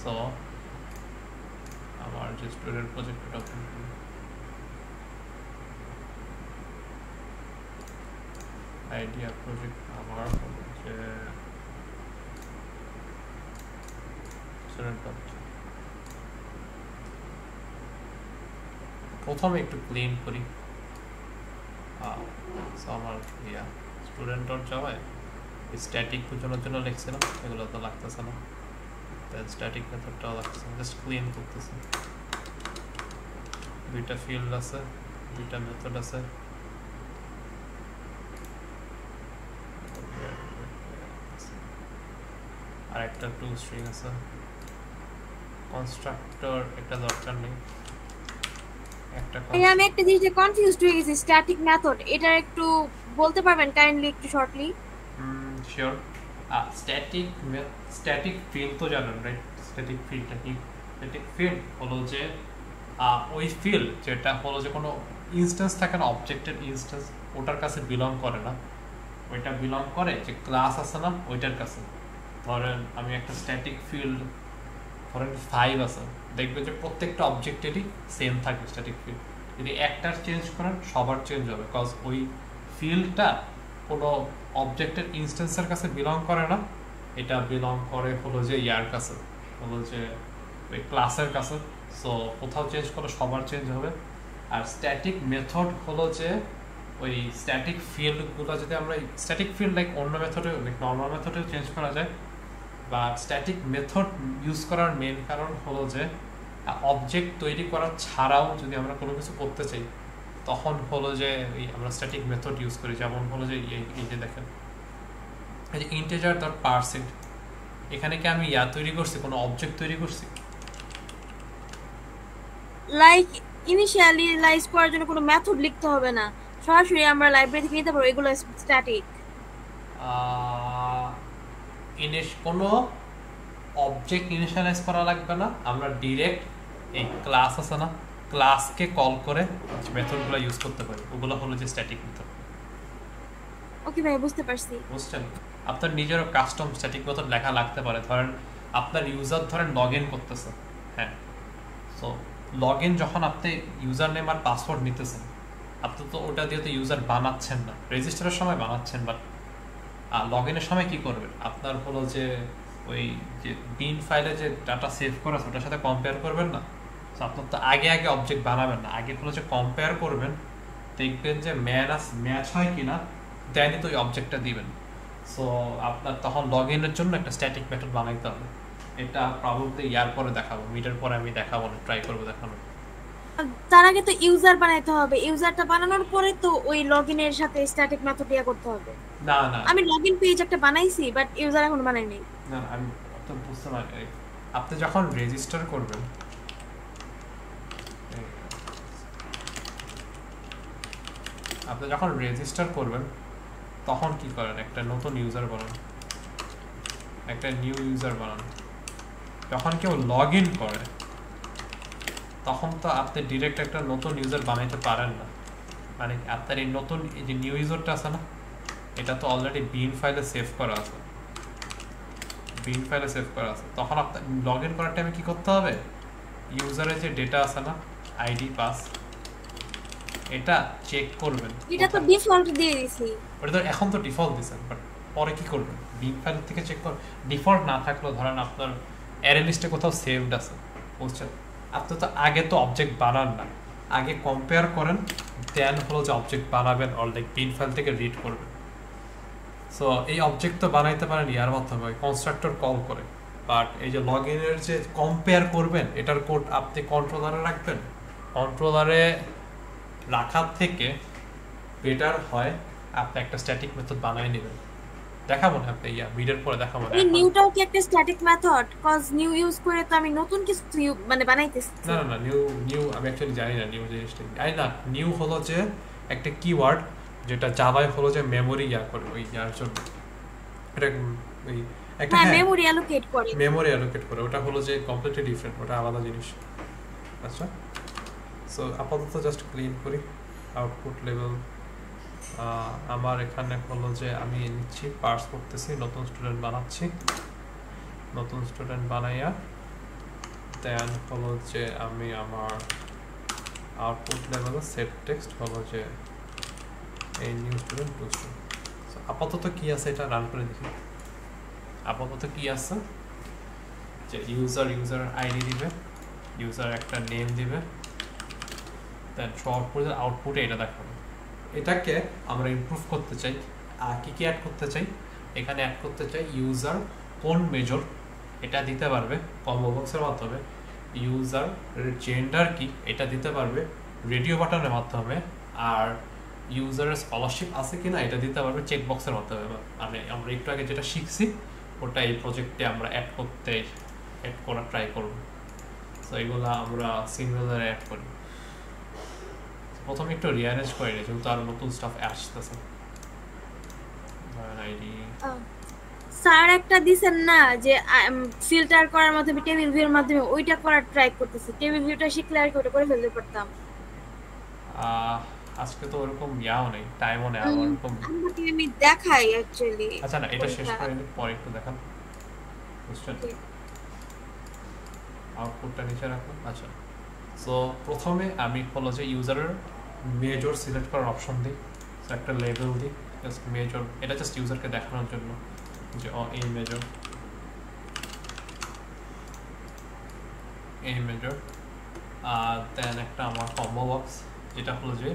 Speaker 1: সো আমার যে স্টুডেন্ট প্রজেক্টটা ওপেন করি, আইডিয়া প্রজেক্ট আমার যে স্টুডেন্ট প্রজেক্ট, প্রথমে একটু ক্লিন করি। আমার স্টুডেন্ট ডট জাভায় স্ট্যাটিক বোঝানোর জন্য লিখছিলাম, এগুলো তো লাগতেছে না, স্ট্যাটিক মেথডটাও লাগতেছে না, জাস্ট ক্লিন করতেছি। দুইটা ফিল্ড আছে, দুইটা মেথড আছে, আর একটা টু স্ট্রিং আছে। কনস্ট্রাক্টর একটা দরকার নেই।
Speaker 2: আমি একটা জিনিসে কনফিউজড হয়ে গেছি, স্ট্যাটিক মেথড, এটা একটু বলতে পারবেন কাইন্ডলি, একটু শর্টলি?
Speaker 1: শিওর। স্ট্যাটিক ফিল্ড তো জানেন, রাইট? স্ট্যাটিক ফিল্ডটা কি? স্ট্যাটিক ফিল্ড হলো যে ওই ফিল্ড যেটা হলো যে কোনো ইনস্ট্যান্স থাকে না, অবজেক্টের ইনস্ট্যান্স, ওটার কাছে বিলং করে না, ওইটা বিলং করে যে ক্লাস আছে না ওইটার কাছে। ধরেন আমি একটা স্ট্যাটিক ফিল্ড ধরেন 5 আছে, দেখবে যে প্রত্যেকটা অবজেক্টেরই সেম থাকবে স্ট্যাটিক ফিল্ড। যদি একটার চেঞ্জ করেন সবার চেঞ্জ হবে, কজ ওই ফিল্ডটা কোনো অবজেক্টের ইনস্ট্যান্সের কাছে বিলং করে না, এটা বিলং করে হলো যে কাছে, হলো যে ওই ক্লাসের কাছে। সো কোথাও চেঞ্জ করলে সবার চেঞ্জ হবে। আর স্ট্যাটিক মেথড হলো যে ওই স্ট্যাটিক ফিল্ডগুলো যদি আমরা স্ট্যাটিক ফিল্ড লাইক অন্য মেথডে, লাইক নর্মাল মেথডেও চেঞ্জ করা যায়, বা স্ট্যাটিক মেথড ইউজ করার মেন কারণ হলো যে অবজেক্ট তৈরি করা ছাড়াও যদি আমরা কোনো কিছু করতে চাই, তখন হলো যে আমরা স্ট্যাটিক মেথড ইউজ করি, যেমন হলো যে এই যে দেখেন এই যে ইন্টিজার ডট পারসেন্ট, এখানে কি আমি তৈরি করছি, কোনো অবজেক্ট তৈরি করছি?
Speaker 2: লাইক ইনিশিয়ালাইজ করার জন্য কোনো মেথড লিখতে হবে না, সরাসরি আমরা লাইব্রেরি থেকে নিতে পারবো, এগুলো স্ট্যাটিক।
Speaker 1: কোনো অবজেক্ট ইনিশিয়ালাইজ করা লাগবে না, আমরা ডিরেক্ট এই ক্লাস আছে না, ক্লাসকে কল করে মেথডগুলো ইউজ করতে পারি, ওগুলো হলো যে স্ট্যাটিক মেথড।
Speaker 2: ওকে ভাই, বুঝতে পারছি।
Speaker 1: বুঝছেন? আপনার নিজেরও কাস্টম স্ট্যাটিক মেথড লেখা লাগতে পারে। ধরেন আপনার ইউজার লগ ইন করতেছে, হ্যাঁ, সো লগ ইন যখন আপনি ইউজার নেম আর পাসওয়ার্ড নিতেছেন, আপনি তো ওটা দিয়ে তো ইউজার বানাচ্ছেন না, রেজিস্টারের সময় বানাচ্ছেন, বাট লগ ইনের সময় কি করবেন, আপনার হলো যে ওই যে বিন ফাইলে যে ডাটা সেভ করা আছে ওটার সাথে কম্পেয়ার করবেন না। সো আপনার তো আগে অবজেক্ট বানাবেন না, আগে হলো যে কম্পেয়ার করবেন, দেখবেন যে ম্যাচ হয় কিনা, দেনই তো ওই অবজেক্টটা দিবেন। সো আপনার তখন লগ ইনের জন্য একটা স্ট্যাটিক মেথড বানাইতে হবে। এটা প্রবাবলি ইয়ার পরে দেখাবো, মিডের পরে আমি দেখাবো না, ট্রাই করবো দেখানো।
Speaker 2: তার আগে তো ইউজার বানাইতে হবে, ইউজারটা বানানোর পরে তো ওই লগইনের সাথে স্ট্যাটিক মেথড ইয়া করতে হবে।
Speaker 1: না না,
Speaker 2: আমি লগইন পেজ একটা বানাইছি, বাট ইউজার এখন বানাইনি।
Speaker 1: না আমি তো বুঝতে পারি। আপনি যখন রেজিস্টার করবেন, তখন কি করেন, একটা নতুন ইউজার বানান, একটা নিউ ইউজার বানান। যখন কেউ লগ ইন করে তখন তো আপনি ডিরেক্ট একটা নতুন ইউজার বানাইতে পারেন না, মানে আপনার এই নতুন এই যে নিউ ইউজারটা আছে না, এটা তো অলরেডি বিন ফাইলে সেভ করা আছে, তখন আপনার লগ ইন করার টাইমে কি করতে হবে, ইউজারের যে ডেটা আছে না, আইডি পাস, এটা চেক করবেন।
Speaker 2: এটা তো ডিফল্ট দিয়ে দিছি,
Speaker 1: ওটা তো এখন তো ডিফল্ট দিছেন, বাট পরে কি করবেন, বিন ফাইল থেকে চেক করুন। ডিফল্ট না থাকলেও ধরেন আপনার অ্যারে লিস্টে কোথাও সেভড আছে, বুঝছেন, আপনি তো আগে তো অবজেক্ট বানান না, আগে কম্পেয়ার করেন, দেন হলো যে অবজেক্ট বানাবেন, অর লাইক বিন ফাইল থেকে রিড করবেন। সো এই অবজেক্ট তো বানাইতে পারেন ইয়ার মাধ্যমে, কনস্ট্রাক্টর কল করে, বাট এই যে লগ ইনের যে কম্পেয়ার করবেন, এটার কোড আপনি কন্ট্রোলারে রাখবেন। কন্ট্রোলারে রাখার থেকে বেটার হয় আপনি একটা স্ট্যাটিক মেথড বানাই নেবেন। দেখাবো না আপনি ভিডিওর পরে দেখাবো না।
Speaker 2: এই নিউটাও কি একটা static method? Cause new use করে তো আমি নতুন কিছু মানে বানাইতেছি।
Speaker 1: না না, নিউ আমি অ্যাকচুয়ালি জানি না নিউ জিনিসটা জানি না। নিউ হলো যে একটা কিওয়ার্ড, যেটা জাভায় হলো যে মেমরি করে ওই ইয়ার জন্য, এটা ওই একটা
Speaker 2: মেমরি অ্যালোকেট করে,
Speaker 1: ওটা হলো যে কমপ্লিটলি ডিফারেন্ট, ওটা আলাদা জিনিস। আচ্ছা, সো আপাতত জাস্ট ক্লিন করি আউটপুট লেভেল। আমার এখানে হলো যে আমি নিচ্ছি, পার্স করতেছি, নতুন স্টুডেন্ট বানাচ্ছি, নতুন স্টুডেন্ট বানাইয়া দেন হলো যে আমি আমার আউটপুট লেভেলে সেট টেক্সট হলো যে এই নিউ স্টুডেন্ট টু স্টুডেন্ট। আপাতত কি আছে এটা রান করে দেখি। আপাতত কি আছে যে ইউজার আইডি দিবে, ইউজার একটা নেম দিবে, দেন আউটপুটে এটা দেখাবে। এটাকে আমরা ইমপ্রুভ করতে চাই, কি অ্যাড করতে চাই, এখানে অ্যাড করতে চাই ইউজার কোন মেজর, এটা দিতে পারবে কম্বো বক্সের মাধ্যমে। ইউজার জেন্ডার কি, এটা দিতে পারবে রেডিও বাটনের মাধ্যমে। আর ইউজারের স্কলারশিপ আছে কিনা এটা দিতে পারবে চেক বক্সের মাধ্যমে। মানে আমরা একটু আগে যেটা শিখছি ওটা এই প্রজেক্টে আমরা অ্যাড করা ট্রাই করব। সো এগুলো আমরা সিঙ্গুলারে অ্যাড করি। প্রথমে একটু রিঅ্যারেঞ্জ করে নিই, যেহেতু আর নতুন স্টাফ আসতেছে। আইডি
Speaker 2: স্যার একটা দিবেন না যে ফিল্টার করার মাধ্যমে, টেবিল ভিউর মাধ্যমে, ওইটা করার ট্রাই করতেছি। টেবিল ভিউটা শিখলে আর কি ওটা করে ফেলতে পারতাম।
Speaker 1: আজকে তো ওরকম ইয়াও নেই, টাইমও নেই আমার ওরকম।
Speaker 2: আমি দেখাই অ্যাকচুয়ালি।
Speaker 1: আচ্ছা না, এটা শেষ করে পরে একটু দেখান, বুঝছেন? আউটপুটটা নিচে রাখুন। আচ্ছা, সো প্রথমে আমি হলো যে ইউজারের মেজর সিলেক্ট করার অপশন দিই, একটা লেবেল দিই জাস্ট মেজর, এটা জাস্ট ইউজারকে দেখানোর জন্য যে এই মেজর। দেন একটা আমার কম্বো বক্স, যেটা হলো যে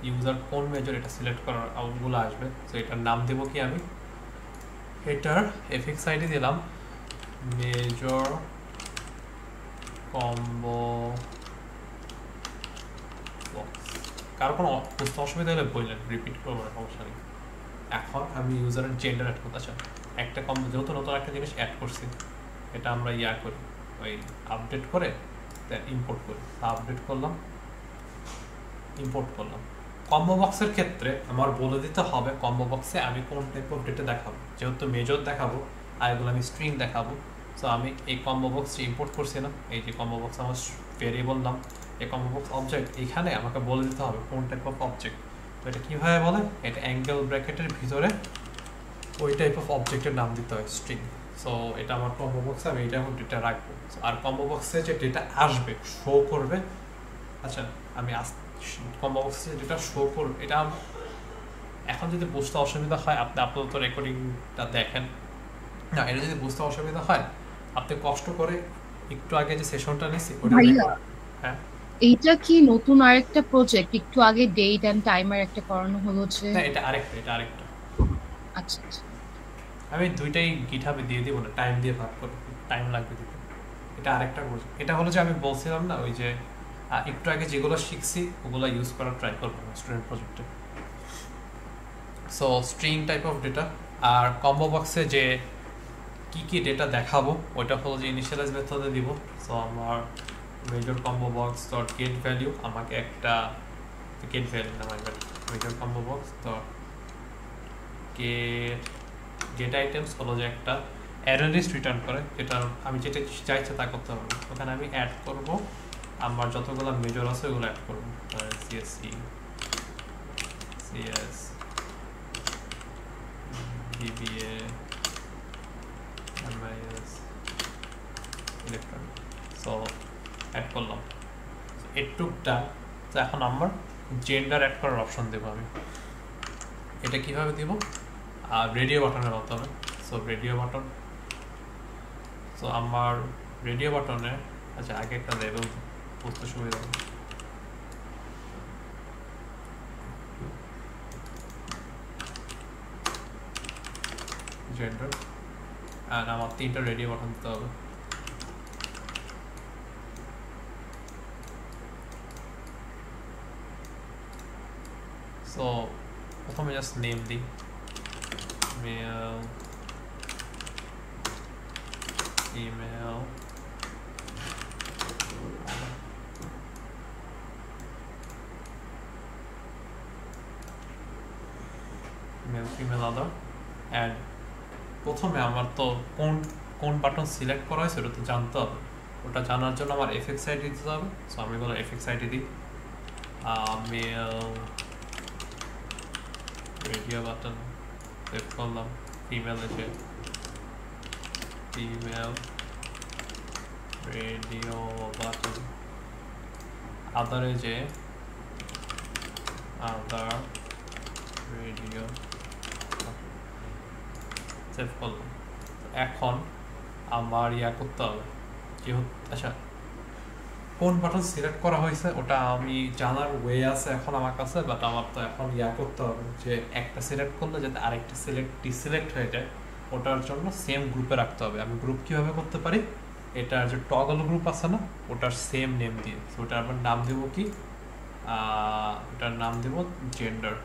Speaker 1: ইউজার কোন মেজর এটা সিলেক্ট করার আউটগুলো আসবে। সো এটার নাম দেবো কি, আমি এটার এফএক্স আইডি দিলাম মেজর কম্বো বক্স। কারো কোনো বুঝতে অসুবিধা হলে বললেন, রিপিট করবো না, সমস্যা নেই। এখন আমি ইউজারের জেন্ডার অ্যাড করতে চাই, একটা যেহেতু নতুন একটা জিনিস অ্যাড করছি, এটা আমরা করি, ওই আপডেট করে দেন ইম্পোর্ট করি। আপডেট করলাম, ইম্পোর্ট করলাম। কম্বো বক্সের ক্ষেত্রে আমার বলে দিতে হবে কম্বো বক্সে আমি কোন টাইপ অফ ডেটা দেখাবো, যেহেতু মেজর দেখাবো আর এগুলো আমি স্ট্রিং দেখাবো। সো আমি এই কম্বো বক্সটি ইম্পোর্ট করছি না, এই যে কম্বো বক্স আমার ভেরিয়েবল নাম, এই কম্বো বক্স অবজেক্ট, এখানে আমাকে বলে দিতে হবে কোন টাইপ অফ অবজেক্ট। তো এটা কীভাবে বলে, এটা অ্যাঙ্গেল ব্র্যাকেটের ভিতরে ওই টাইপ অফ অবজেক্টের নাম দিতে হয় স্ট্রিং। সো এটা আমার কম্বো বক্সে আমি এটা ডেটা রাখবো। আর কম্বো বক্সে যে ডেটা আসবে শো করবে, আচ্ছা আমি কম্বো বক্সে যেটা শো করবে, এটা এখন যদি বুঝতে অসুবিধা হয় আপনি আপাতত রেকর্ডিংটা দেখেন না, এটা যদি বুঝতে অসুবিধা হয় আপনি কষ্ট করে একটু আগে যে সেশনটা নিয়েছি ওটা। হ্যাঁ,
Speaker 3: এইটা কি নতুন আরেকটা প্রজেক্ট? একটু আগে ডেট এন্ড টাইমার একটা করানো হলো যে।
Speaker 1: না এটা আরেকটা।
Speaker 3: আচ্ছা আচ্ছা,
Speaker 1: আমি দুইটাই গিটহাবে দিয়ে দিব না, টাইম দিয়ে ভাগ করে, টাইম লাগবে দিতে। এটা আরেকটা প্রজেক্ট। এটা হলো যে আমি বলছিলাম না ওই যে একটু আগে যেগুলো শিখছি ওগুলো ইউজ করার ট্রাই করবো স্টুডেন্ট প্রজেক্টে। So string type of data আর কম্বো বক্সে যে কি ডেটা দেখাবো ওইটা হলো যে ইনিশিয়ালাইজ মেথডে দিব। সো আমার major combo box dot get value আমাকে একটা গেট ভ্যালিউ না major combo box dot gate items হলো যে একটা অ্যারে লিস্ট রিটার্ন করে, যেটা আমি যেটা চাইছে তা করতে পারবো। ওখানে আমি অ্যাড করব আমার যতগুলো মেজর আছে ওগুলো অ্যাড করবো, CSC, CS, BBA, MIS, electronic. So add করলাম, এটুকটা। তো এখন আমার জেন্ডার অ্যাড করার অপশন দেবো আমি। এটা কিভাবে দিব, আর রেডিও বাটনের মাধ্যমে। সো রেডিও বাটন, সো আমার রেডিও বাটনে, আচ্ছা আগে একটা লেভেল বুঝতে সুবিধা হবে। জেন্ডার, আর আমার 3টা রেডিও বাটন দিতে হবে। সো প্রথমে জাস্ট নেম দিই, male, email, male female other. And প্রথমে আমার তো কোন বাটন সিলেক্ট করা হয়েছে ওটা তো জানতে হবে, ওটা জানার জন্য আমার এফএক্স আইডি দিতে হবে। সো আমি বলো এফএক্স আইডি দিই, মেল রেডিও বাটন সেট করলাম, ফিমেল এসে ফিমেল রেডিও বাটন, আদারে যে আদার রেডিও সেভ করলাম। এখন আমার করতে হবে যেহেতু, আচ্ছা কোন বাটন সিলেক্ট করা হয়েছে ওটা আমি জানার ওয়ে আছে এখন আমার কাছে, বাট আমার তো এখন করতে হবে যে একটা সিলেক্ট করলে যাতে আরেকটা ডিসিলেক্ট হয়ে যায়, ওটার জন্য সেম গ্রুপে রাখতে হবে। আমি গ্রুপ কীভাবে করতে পারি, এটার যে টগল গ্রুপ আছে না ওটার সেম নেম দিয়ে, ওটার আবার নাম দেব কি, ওটার নাম দেব জেন্ডার,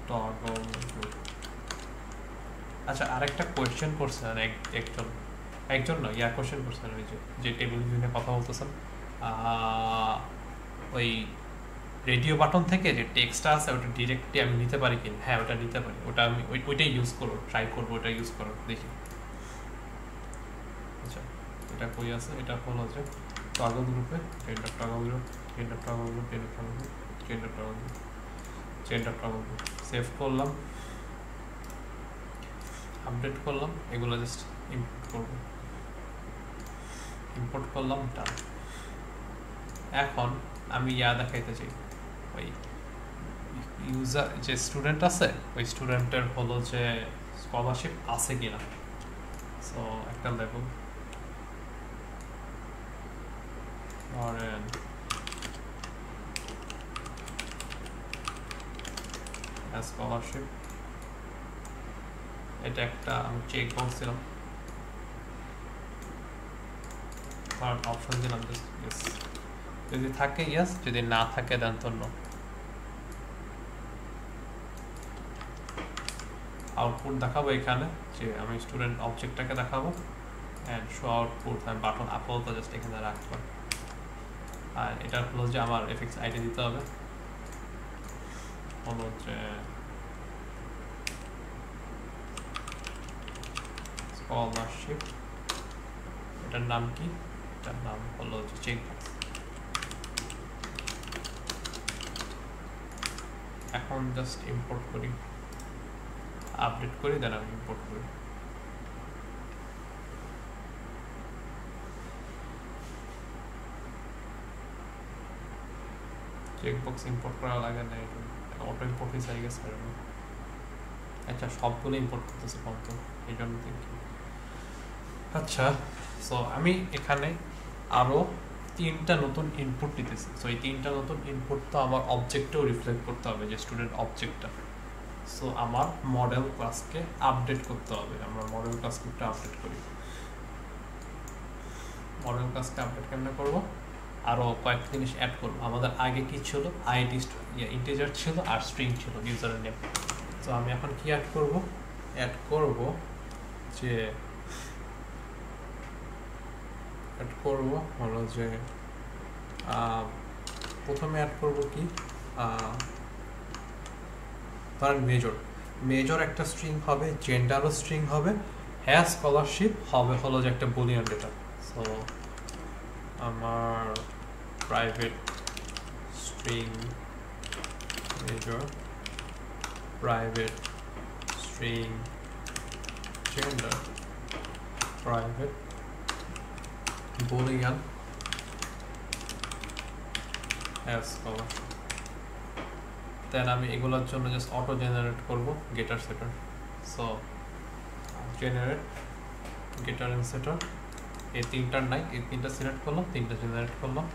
Speaker 1: টগল গ্রুপ। আচ্ছা আরেকটা কোয়েশ্চেন করছেন একজন না কোয়েশ্চেন করছেন ওই যে টেবিল ভিউ নিয়ে কথা বলতেছেন, ওই রেডিও বাটন থেকে যে টেক্সটটা আছে ওটা ডিরেক্টলি আমি নিতে পারি কিনা। হ্যাঁ ওটা নিতে পারি, ওটা আমি ওইটাই ইউজ করবো, ট্রাই করবো ওটা ইউজ করার, দেখি। আচ্ছা এটা কই আছে, এটা হলো যে টগল গ্রুপে, gender toggle group, gender toggle group, gender toggle group, gender toggle group, gender toggle group. Save করলাম, আপডেট করলাম, এগুলো জাস্ট ইম্পোর্ট করলাম, ডান। এখন আমি দেখাইতে চাই ওই ইউজার যে স্টুডেন্ট আছে ওই স্টুডেন্টের হলো যে স্কলারশিপ আছে কিনা। সো একটা লেভেল ধরেন স্কলারশিপ, এটা একটা আমি চেক বক্স দিলাম, অপশন দিলাম জাস্ট ইয়েস, যদি থাকে ইয়েস, যদি না থাকে দেন তো নো। আউটপুট দেখাবো এখানে, যে আমি স্টুডেন্ট অবজেক্টটাকে দেখাবো অ্যান্ড শো আউটপুট, আমি বাটন আপাতত জাস্ট এখানে রাখবো। আর এটা হলো যে আমার এফএক্স আইডি দিতে হবে, হলো যে স্কলারশিপ, এটার নাম কি, এটার নাম হলো যে চেকবক্স। এখন জাস্ট ইম্পোর্ট করি, আপডেট করি, দেন আমি ইম্পোর্ট করি। চেকবক্স ইম্পোর্ট করা লাগে না, এটা অটো ইম্পোর্ট হয়েছে আই গেস। আচ্ছা সবগুলো ইম্পোর্ট করতেছে কম তো, এই জন্য দেখি। আচ্ছা সো আমি এখানে আরও 3টা নতুন ইনপুট নিতেছি। সো এই 3টা নতুন ইনপুট তো আমার অবজেক্টেও রিফ্লেক্ট করতে হবে, যে স্টুডেন্ট অবজেক্টটা। সো আমার মডেল ক্লাসকে আপডেট করতে হবে। আমরা মডেল ক্লাসকে একটু আপডেট করি। মডেল ক্লাসকে আপডেট কেমনে করব, আরও কয়েকটা জিনিস অ্যাড করবো। আমাদের আগে কি ছিল, আইডি ইন্টিজার ছিল আর স্ট্রিং ছিল, ইউজার নেম। সো আমি এখন কি অ্যাড করব, যে হলো যে প্রথমে অ্যাড করব কি, ধরেন মেজর একটা স্ট্রিং হবে, জেন্ডারও স্ট্রিং হবে, হ্যাঁ স্কলারশিপ হবে হলো যে একটা বুলিয়ান ডেটা। সো আমার private string major, private string gender, private Boolean হ্যাঁ স্কলারশিপ। দেন আমি এগুলোর জন্য জাস্ট অটো জেনারেট করব গেটার সেটার। সো জেনারেট গেটার এন্ড সেটার, এই 3টার নাই, এই 3টা সিলেক্ট করলাম, 3টা জেনারেট করলাম।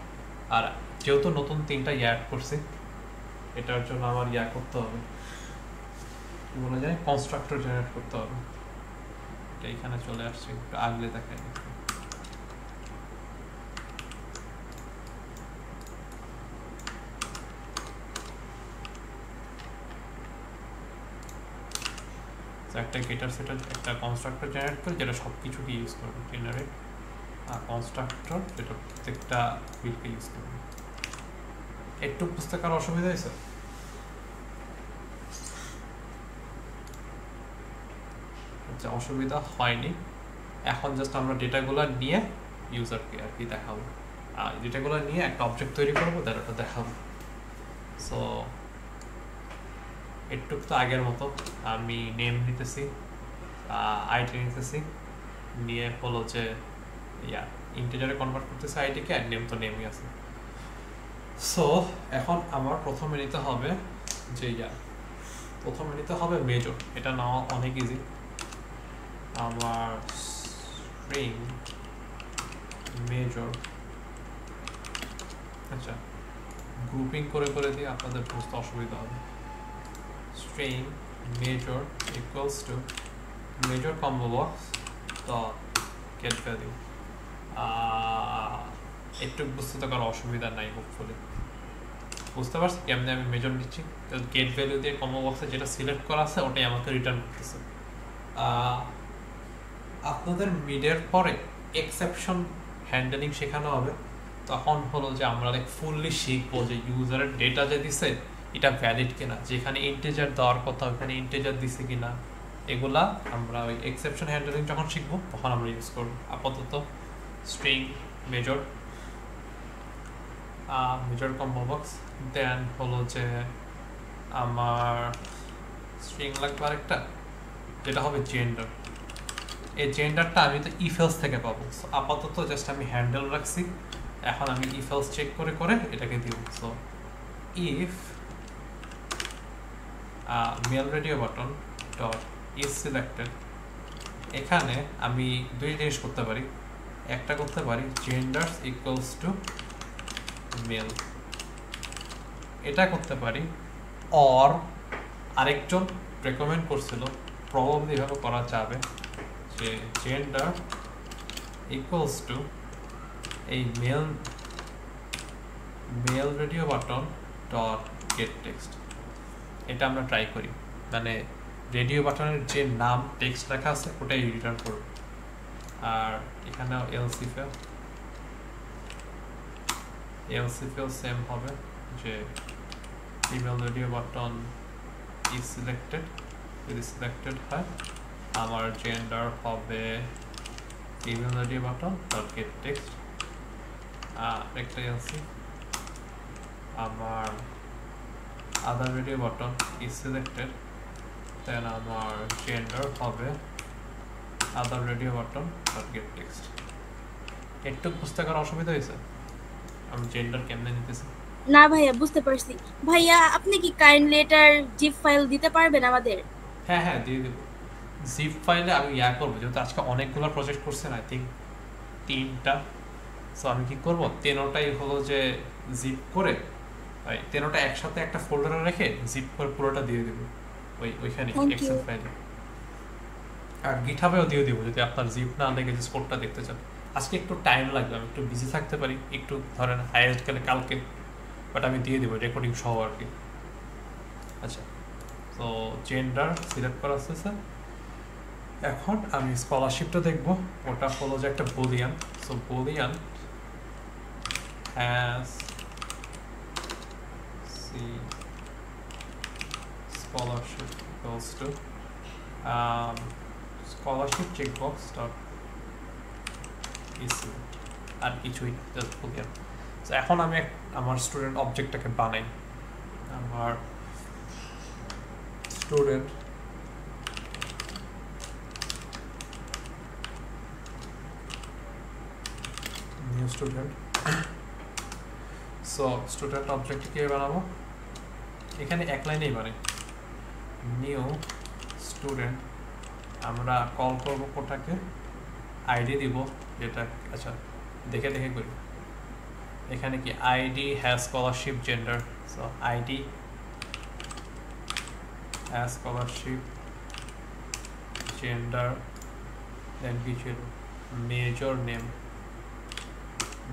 Speaker 1: আর যেহেতু নতুন 3টা অ্যাড করছি, এটার জন্য আমার করতে হবে, কি বলা যায়, কনস্ট্রাক্টর জেনারেট করতে হবে। এটা এখানে চলে আসছে, একটু আগলে দেখাই। একটা গেটার সেটার একটা কনস্ট্রাক্টর জেনারেট করে, যেটা সব কিছুকে ইউজ করবে, জেনারেট আর কনস্ট্রাক্টর যেটা প্রত্যেকটা ফিল্ডকে ইউজ করবে। একটু বুঝতে কারো অসুবিধা হয়েছে? আচ্ছা অসুবিধা হয়নি। এখন জাস্ট আমরা ডেটাগুলো নিয়ে ইউজারকে আর কি দেখাবো, আর ডেটাগুলো নিয়ে একটা অবজেক্ট তৈরি করবো, তার ওটা দেখাবো। সো একটু তো আগের মতো আমি নেম নিতেছি, আইডি নিতেছি, নিয়ে হলো যে ইন্টিজারে কনভার্ট করতেছি আইডিকে, আর নেম তো নেমই আছে। সো এখন আমার প্রথমে নিতে হবে যে মেজর। এটা নেওয়া অনেক ইজি। আমার স্ট্রিং মেজর, আচ্ছা গ্রুপিং করে দিই, আপনাদের বুঝতে অসুবিধা হবে। string major equals to major combo box dot get value. একটু বুঝতে তো কারো অসুবিধা নাই, হোপফুলি বুঝতে পারছি কেমনে আমি মেজর দিচ্ছি। গেট ভ্যালু দিয়ে কম্বো বক্সে যেটা সিলেক্ট করা আছে ওটাই আমাকে রিটার্ন করতেছে। আপনাদের মিডের পরে এক্সেপশন হ্যান্ডেলিং শেখানো হবে, তখন হলো যে আমরা ফুললি শিখবো যে ইউজারের ডেটা যে দিছে এটা ভ্যালিড কিনা, যেখানে ইন্টিজার দেওয়ার কথা ওখানে ইন্টিজার দিছে কিনা, এগুলা আমরা ওই এক্সেপশন হ্যান্ডলিং যখন শিখবো তখন আমরা ইউজ করব। আপাতত স্ট্রিং মেজর কম্বো বক্স, দেন হলো যে আমার স্ট্রিং লাগবে আরেকটা, যেটা হবে জেন্ডার। এই জেন্ডারটা আমি তো ইফেলস থেকে পাবো। সো আপাতত জাস্ট আমি হ্যান্ডেল রাখছি, এখন আমি ইফেলস চেক করে এটাকে দিব। So if male radio button dot is selected, এখানে আমি দুই জিনিস করতে পারি। একটা করতে পারি জেন্ডার ইকুয়ালস টু মেল, এটা করতে পারি। অর আরেকজন রেকমেন্ড করছিল, প্রবাবলি এভাবে করা যাবে যে জেন্ডার ইকুয়ালস টু এই male radio button dot get text, এটা আমরা ট্রাই করি, মানে রেডিও বাটনের যে নাম টেক্সট লেখা আছে ওটাই রিটার্ন করব। আর এখানেও এলসিফেও সেম হবে, যে female radio button is selected, যদি সিলেক্টেড হয় আমার জেন্ডার হবে female radio button dot get text. একটা এলসি আমার other radio button is selected, then আমার জেন্ডার হবে other radio button dot get text. একটু বুঝতে করার অসুবিধা হয়েছে আমি জেন্ডার কেমনে নিতেছি?
Speaker 2: না ভাইয়া, বুঝতে পারছি। ভাইয়া আপনি কি কাইন্ডলি এটার জিপ ফাইল দিতে পারবেন আমাদের?
Speaker 1: হ্যাঁ দিয়ে দেবো। জিপ ফাইলে আমি করবো, যেহেতু আজকে অনেকগুলো প্রজেক্ট করছেন, আই থিঙ্ক 3টা। সো আমি কি করবো, 13টাই হলো যে জিপ করে 13টা একসাথে একটা ফোল্ডারে রেখে জিপ করে পুরোটা দিয়ে দেবো ওইখানে এক্সেল ফাইলে। আর গিটহাবেও দিয়ে দেবো যদি আপনার জিপ না লেগে যে কোডটা দেখতে চান। আজকে একটু টাইম লাগবে, আমি একটু বিজি থাকতে পারি, একটু ধরেন হাইয়েস্ট গেলে কালকে, বাট আমি দিয়ে দেবো রেকর্ডিং সহ আর কি। আচ্ছা, তো জেন্ডার সিলেক্ট করা আছে স্যার। এখন আমি স্কলারশিপটা দেখবো, ওটা হলো যে একটা boolean. So boolean has C scholarship equals to scholarship checkbox dot ইসি, আর কিছুই না, জাস্ট বুলিয়ান। সো এখন আমি আমার স্টুডেন্ট অবজেক্টটাকে বানাই। আমার student new student. So student object কি বানাবো, এখানে এক লাইনেই বানাই, নিউ স্টুডেন্ট। আমরা কল করব কোটাকে, আইডি দিব যেটা, আচ্ছা দেখে করি। এখানে কি ID has scholarship gender, so ID has scholarship gender, then কি ছিল major name,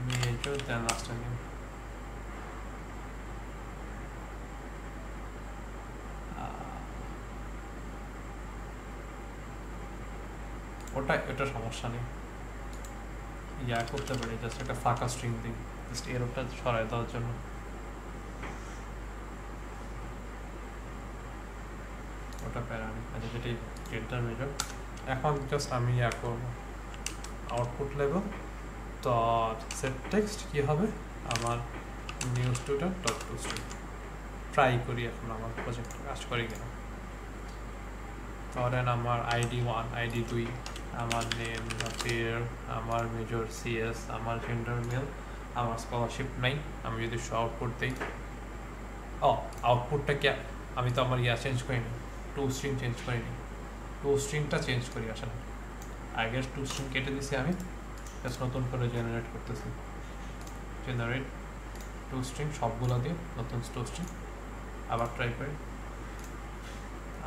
Speaker 1: major then last name. এটা সমস্যা নেই, করতে পারি, জাস্ট একটা ফাঁকা স্ট্রিং দিই, জাস্ট এররটা সরাই দেওয়ার জন্য। ওটা প্যারা নেই, আচ্ছা যেটাই জেন্ডার মেজর। এখন জাস্ট আমি করবো output level dot set text কি হবে আমার new student dot to string. Try করি এখন আমার প্রজেক্ট কাজ করি কিনা। ধরেন আমার আইডি 1, আইডি 2, আমার নেম জাফির, আমার মেজর সিএস, আমার জেন্ডার মেল, আমার স্কলারশিপ নাই। আমি যদি আউটপুট দিই, আউটপুটটা কি আমি তো আমার চেঞ্জ করিনি, টু স্ট্রিং চেঞ্জ করিনি, টু স্ট্রিংটা চেঞ্জ করি আসলে। আগের টু স্ট্রিং কেটে দিছি, আমি জাস্ট নতুন করে জেনারেট করতেছি। জেনারেট টু স্ট্রিং সবগুলো দিয়ে নতুন টু স্ট্রিং। আবার ট্রাই করি,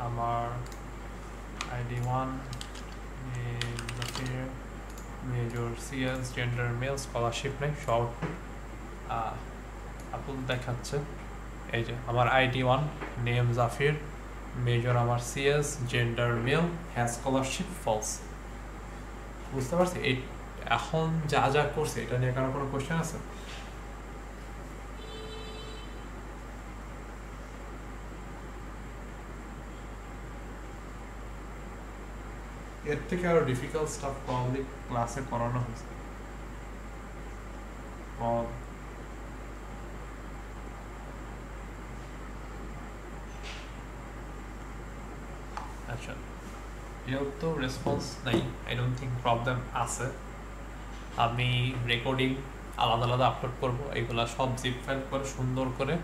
Speaker 1: আমার ID 1, major CS, gender male, scholarship নেই, শর্ট আপুল দেখাচ্ছে। এই যে আমার আইডি 1, নেম জাফির, মেজর আমার CS, gender male, has scholarship false. বুঝতে পারছি এই এখন যা করছে এটা নিয়ে কারো কোনো কোশ্চেন আছে? এর থেকে আরো ডিফিকাল্ট স্টাফ প্রবাবলি ক্লাসে করানো হয়েছে। আচ্ছা, এর তো রেসপন্স নাই, আই ডোন্ট থিঙ্ক প্রবলেম আছে। আমি রেকর্ডিং আলাদা আলাদা আপলোড করব, এগুলা সব জিপ ফাইল করে সুন্দর করে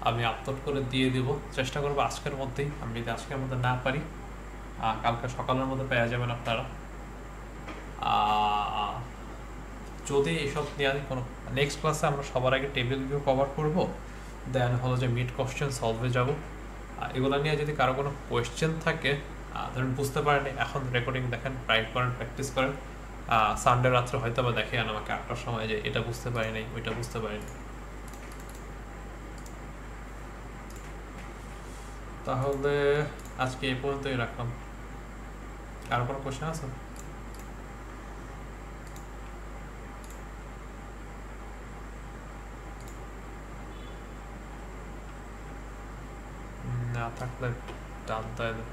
Speaker 1: আমি আপলোড করে দিয়ে দেব। চেষ্টা করবো আজকের মধ্যেই, আমি যদি আজকের মধ্যে না পারি কালকে সকালের মধ্যে পেয়ে যাবেন আপনারা। যদি এইসব নিয়ে কোনো নেক্সট ক্লাসে আমরা সবার আগে টেবিল ভিউ কভার করব, দেন হলো যে মিড কোশ্চেন সলভে যাব। এগুলো নিয়ে যদি কারো কোনো কোয়েশ্চেন থাকে, ধরেন বুঝতে পারেন এখন রেকর্ডিং দেখেন, ট্রাই করেন, প্র্যাকটিস করেন, সানডে রাত্রে হয়তো বা দেখে আমাকে 8টার সময় যে এটা বুঝতে পারি নাই ওইটা বুঝতে পারিনি। তাহলে আজকে এই পর্যন্তই রাখলাম। কারো কোনো কোশ্চেন আছে? না থাকলে ডান তাইলে